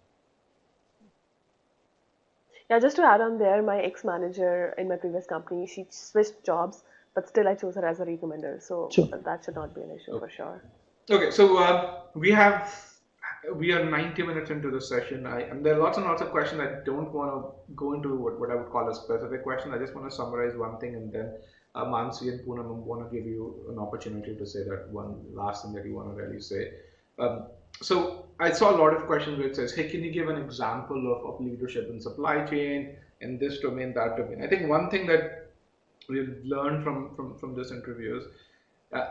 Yeah, just to add on there, my ex-manager in my previous company, she switched jobs, but still I chose her as a recommender. So True. that should not be an issue for sure. Okay, so we are 90 minutes into the session. And there are lots and lots of questions. I don't want to go into what I would call a specific question. I just want to summarize one thing, and then Mansi and Poonam want to give you an opportunity to say that one last thing that you want to really say. Um, so I saw a lot of questions where it says, hey, can you give an example of leadership in supply chain, in this domain, that domain? I think one thing that we've learned from this interview is uh,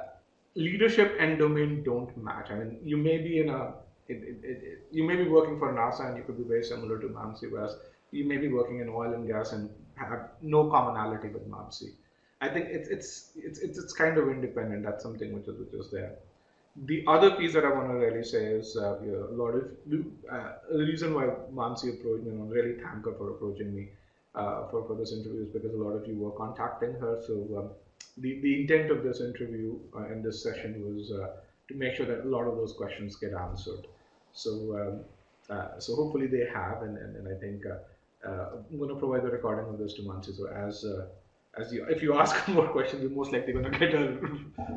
leadership and domain don't match. I mean, you may be in a you may be working for NASA and you could be very similar to Mansi, whereas you may be working in oil and gas and have no commonality with Mansi. I think it's kind of independent. That's something which is there. The other piece that I want to really say is a lot of the reason why Mansi approached me, and I really thank her for approaching me for this interview is because a lot of you were contacting her. So the intent of this interview and this session was to make sure that a lot of those questions get answered. So so hopefully they have, and I think I'm going to provide the recording of this to Mansi. So as you, if you ask more questions, you're most likely going to get a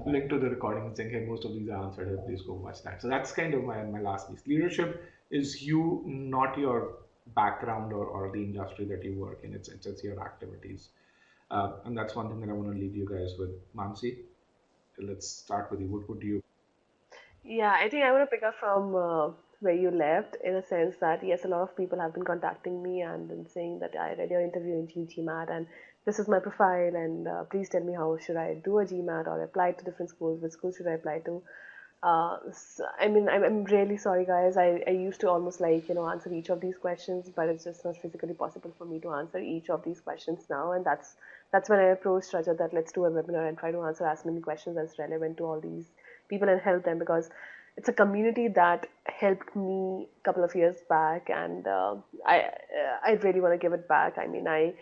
link to the recording and saying, hey, most of these are answered. Here, please go watch that. So that's kind of my last piece. Leadership is you, not your background or the industry that you work in. It's your activities. And that's one thing that I want to leave you guys with. Mansi, let's start with you. What would you? Yeah, I think I want to pick up from where you left in a sense that yes, a lot of people have been contacting me and then saying that I read your interview in GMAT and this is my profile and please tell me how should I do a GMAT or apply to different schools, which schools should I apply to? I mean, I'm really sorry, guys. I used to almost like, answer each of these questions, but it's just not physically possible for me to answer each of these questions now. And that's when I approached Rajat that let's do a webinar and try to answer as many questions as relevant to all these people and help them because it's a community that helped me a couple of years back, and I really want to give it back. I mean, I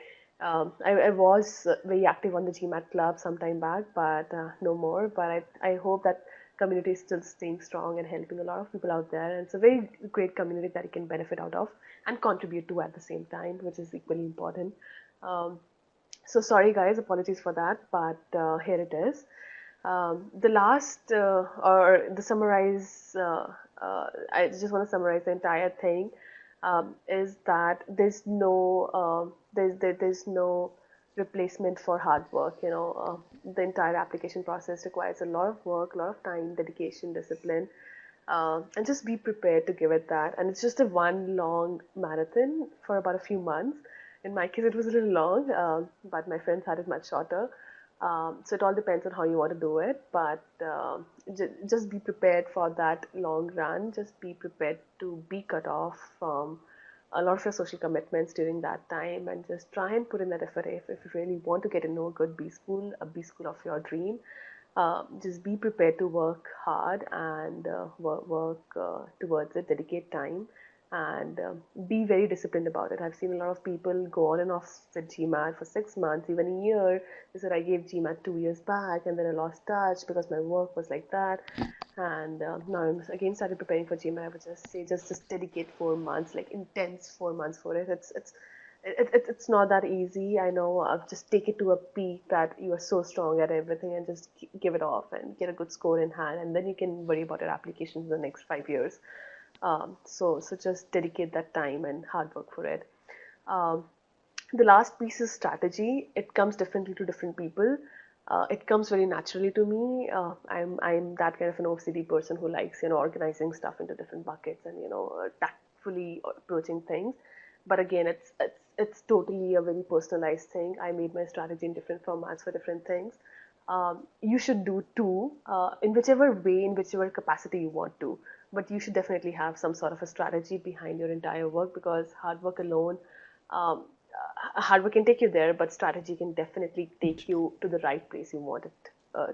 was very active on the GMAT club some time back, but no more. But I hope that community is still staying strong and helping a lot of people out there. And it's a very great community that you can benefit out of and contribute to at the same time, which is equally important. Um, so sorry, guys, apologies for that, but here it is. The last or the summarize, I just want to summarize the entire thing. Is that there's no replacement for hard work. The entire application process requires a lot of work, a lot of time, dedication, discipline, and just be prepared to give it that. And it's just a one long marathon for about a few months. In my case, it was a little long, but my friends had it much shorter. So it all depends on how you want to do it, but just be prepared for that long run. Just be prepared to be cut off from a lot of your social commitments during that time, and just try and put in that effort. If you really want to get into a good B school, a B school of your dream, just be prepared to work hard and work towards it, dedicate time, and be very disciplined about it. I've seen a lot of people go on and off with GMAT for 6 months, even a year. They said, I gave GMAT 2 years back and then I lost touch because my work was like that. And now I'm again started preparing for GMAT. I would just say, just dedicate 4 months, like intense 4 months for it. It's not that easy. I know. Just take it to a peak that you are so strong at everything and just give it off and get a good score in hand, and then you can worry about your applications in the next 5 years. So just dedicate that time and hard work for it. Um, the last piece is strategy. It comes differently to different people. It comes very naturally to me. I'm that kind of an OCD person who likes organizing stuff into different buckets and tactfully approaching things. But again, it's totally a very personalized thing. I made my strategy in different formats for different things. you should do too, in whichever way, in whichever capacity you want to. But you should definitely have some sort of a strategy behind your entire work, because hard work alone, um, hard work can take you there, but strategy can definitely take you to the right place you want it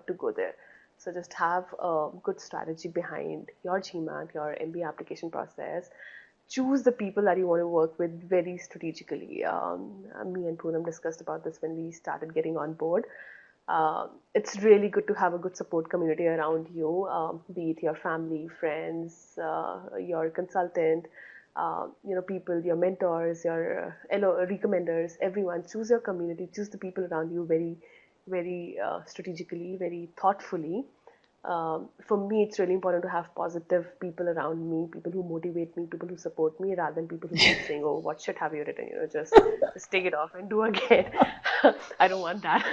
to go there. So just have a good strategy behind your GMAT, your MBA application process. Choose the people that you want to work with very strategically. Me and Poonam discussed about this when we started getting on board. It's really good to have a good support community around you, be it your family, friends, your consultant, people, your mentors, your recommenders, everyone. Choose your community, choose the people around you very, very strategically, very thoughtfully. For me, it's really important to have positive people around me, people who motivate me, people who support me, rather than people who keep saying, "Oh, what shit have you written? Just take it off and do again." I don't want that.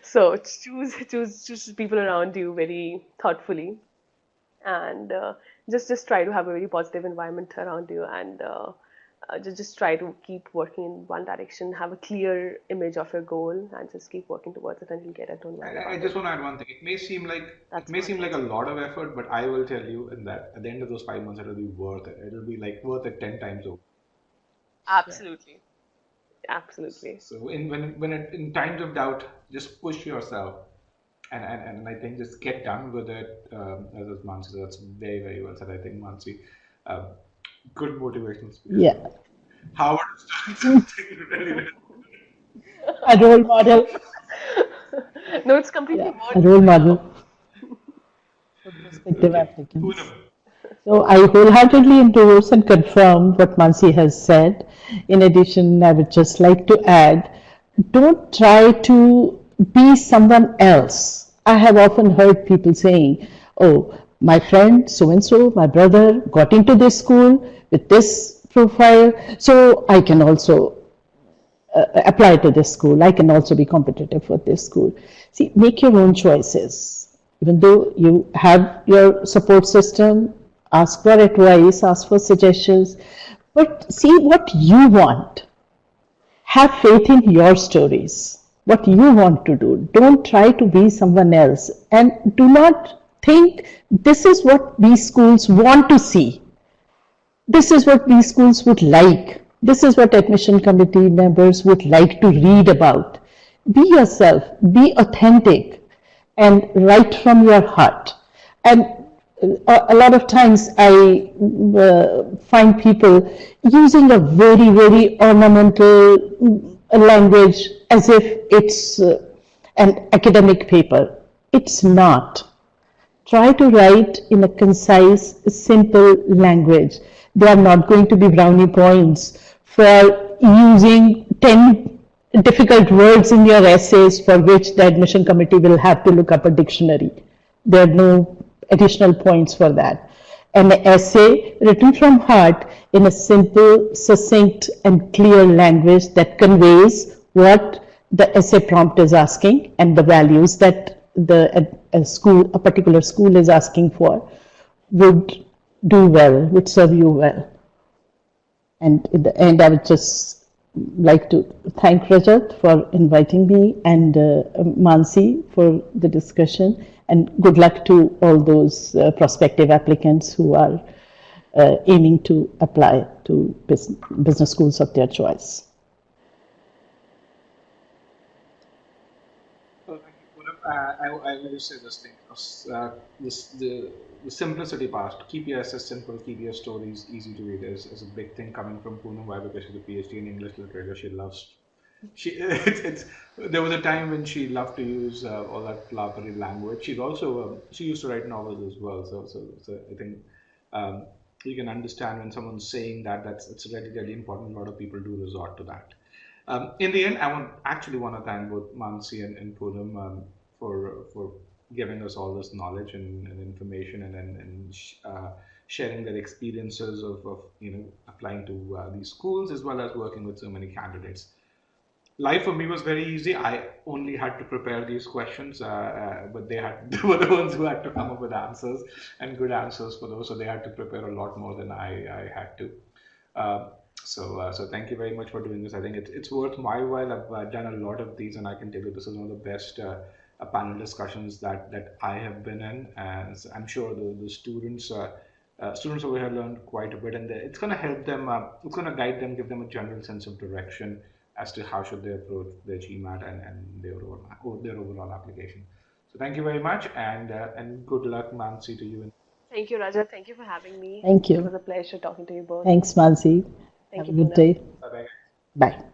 So choose people around you very thoughtfully, and just try to have a very positive environment around you, and just try to keep working in one direction. Have a clear image of your goal, and just keep working towards it until you get it. Don't worry I about just it. want to add one thing. It That's may about seem like it. a lot of effort, but I will tell you in that at the end of those 5 months, it'll be worth it. It'll be like worth it 10 times over. Yeah. Absolutely. Absolutely. So in times of doubt, just push yourself, and I think just get done with it. As Mansi said, that's very very well said. I think Mansi, um, good motivational speaker. Yeah. Howard is doing something really, really. A role model. No, it's completely Yeah. what A role I model know. for prospective Okay, applicants. Poonam. So I wholeheartedly endorse and confirm what Mansi has said. In addition, I would just like to add, don't try to be someone else. I have often heard people saying, oh, my friend so and so, my brother got into this school with this profile, so I can also apply to this school. I can also be competitive for this school. See, make your own choices. Even though you have your support system, ask for advice, ask for suggestions, but see what you want. Have faith in your stories, what you want to do. Don't try to be someone else. And do not think this is what these schools want to see. This is what these schools would like. This is what admission committee members would like to read about. Be yourself, be authentic, and write from your heart. And a lot of times I find people using a very, very ornamental language as if it's an academic paper. It's not. Try to write in a concise, simple language. They are not going to be brownie points for using 10 difficult words in your essays for which the admission committee will have to look up a dictionary. There are no additional points for that. An essay written from heart in a simple, succinct, and clear language that conveys what the essay prompt is asking and the values that a particular school is asking for would do well, would serve you well. And in the end, I would just like to thank Rajat for inviting me and Mansi for the discussion. And good luck to all those prospective applicants who are aiming to apply to business schools of their choice. Well, thank you, Poonam. I will just say this thing. The simplicity part. Keep your essays simple. Keep your stories easy to read is a big thing coming from Poonam. Why? Because she's a PhD in English literature. She loves. She it's there was a time when she loved to use all that flowery language. She's also she used to write novels as well. So I think um, you can understand when someone's saying that it's really really important. A lot of people do resort to that. In the end, actually want to thank both Mansi and Poonam for giving us all this knowledge and information and sharing their experiences of applying to these schools as well as working with so many candidates. Life for me was very easy. I only had to prepare these questions, but they were the ones who had to come up with answers and good answers for those. So they had to prepare a lot more than I had to. Uh, so thank you very much for doing this. I think it's worth my while. I've done a lot of these, and I can tell you this is one of the best panel discussions that I have been in, and I'm sure the students over here learned quite a bit, and it's going to help them. It's going to guide them, give them a general sense of direction as to how should they approach their GMAT and their overall application. So thank you very much, and good luck, Mansi, to you. Thank you, Rajat. Thank you for having me. Thank It you. was a pleasure talking to you both. Thanks, Mansi. Thank Have you, a good Poonam. day. Bye bye. Bye.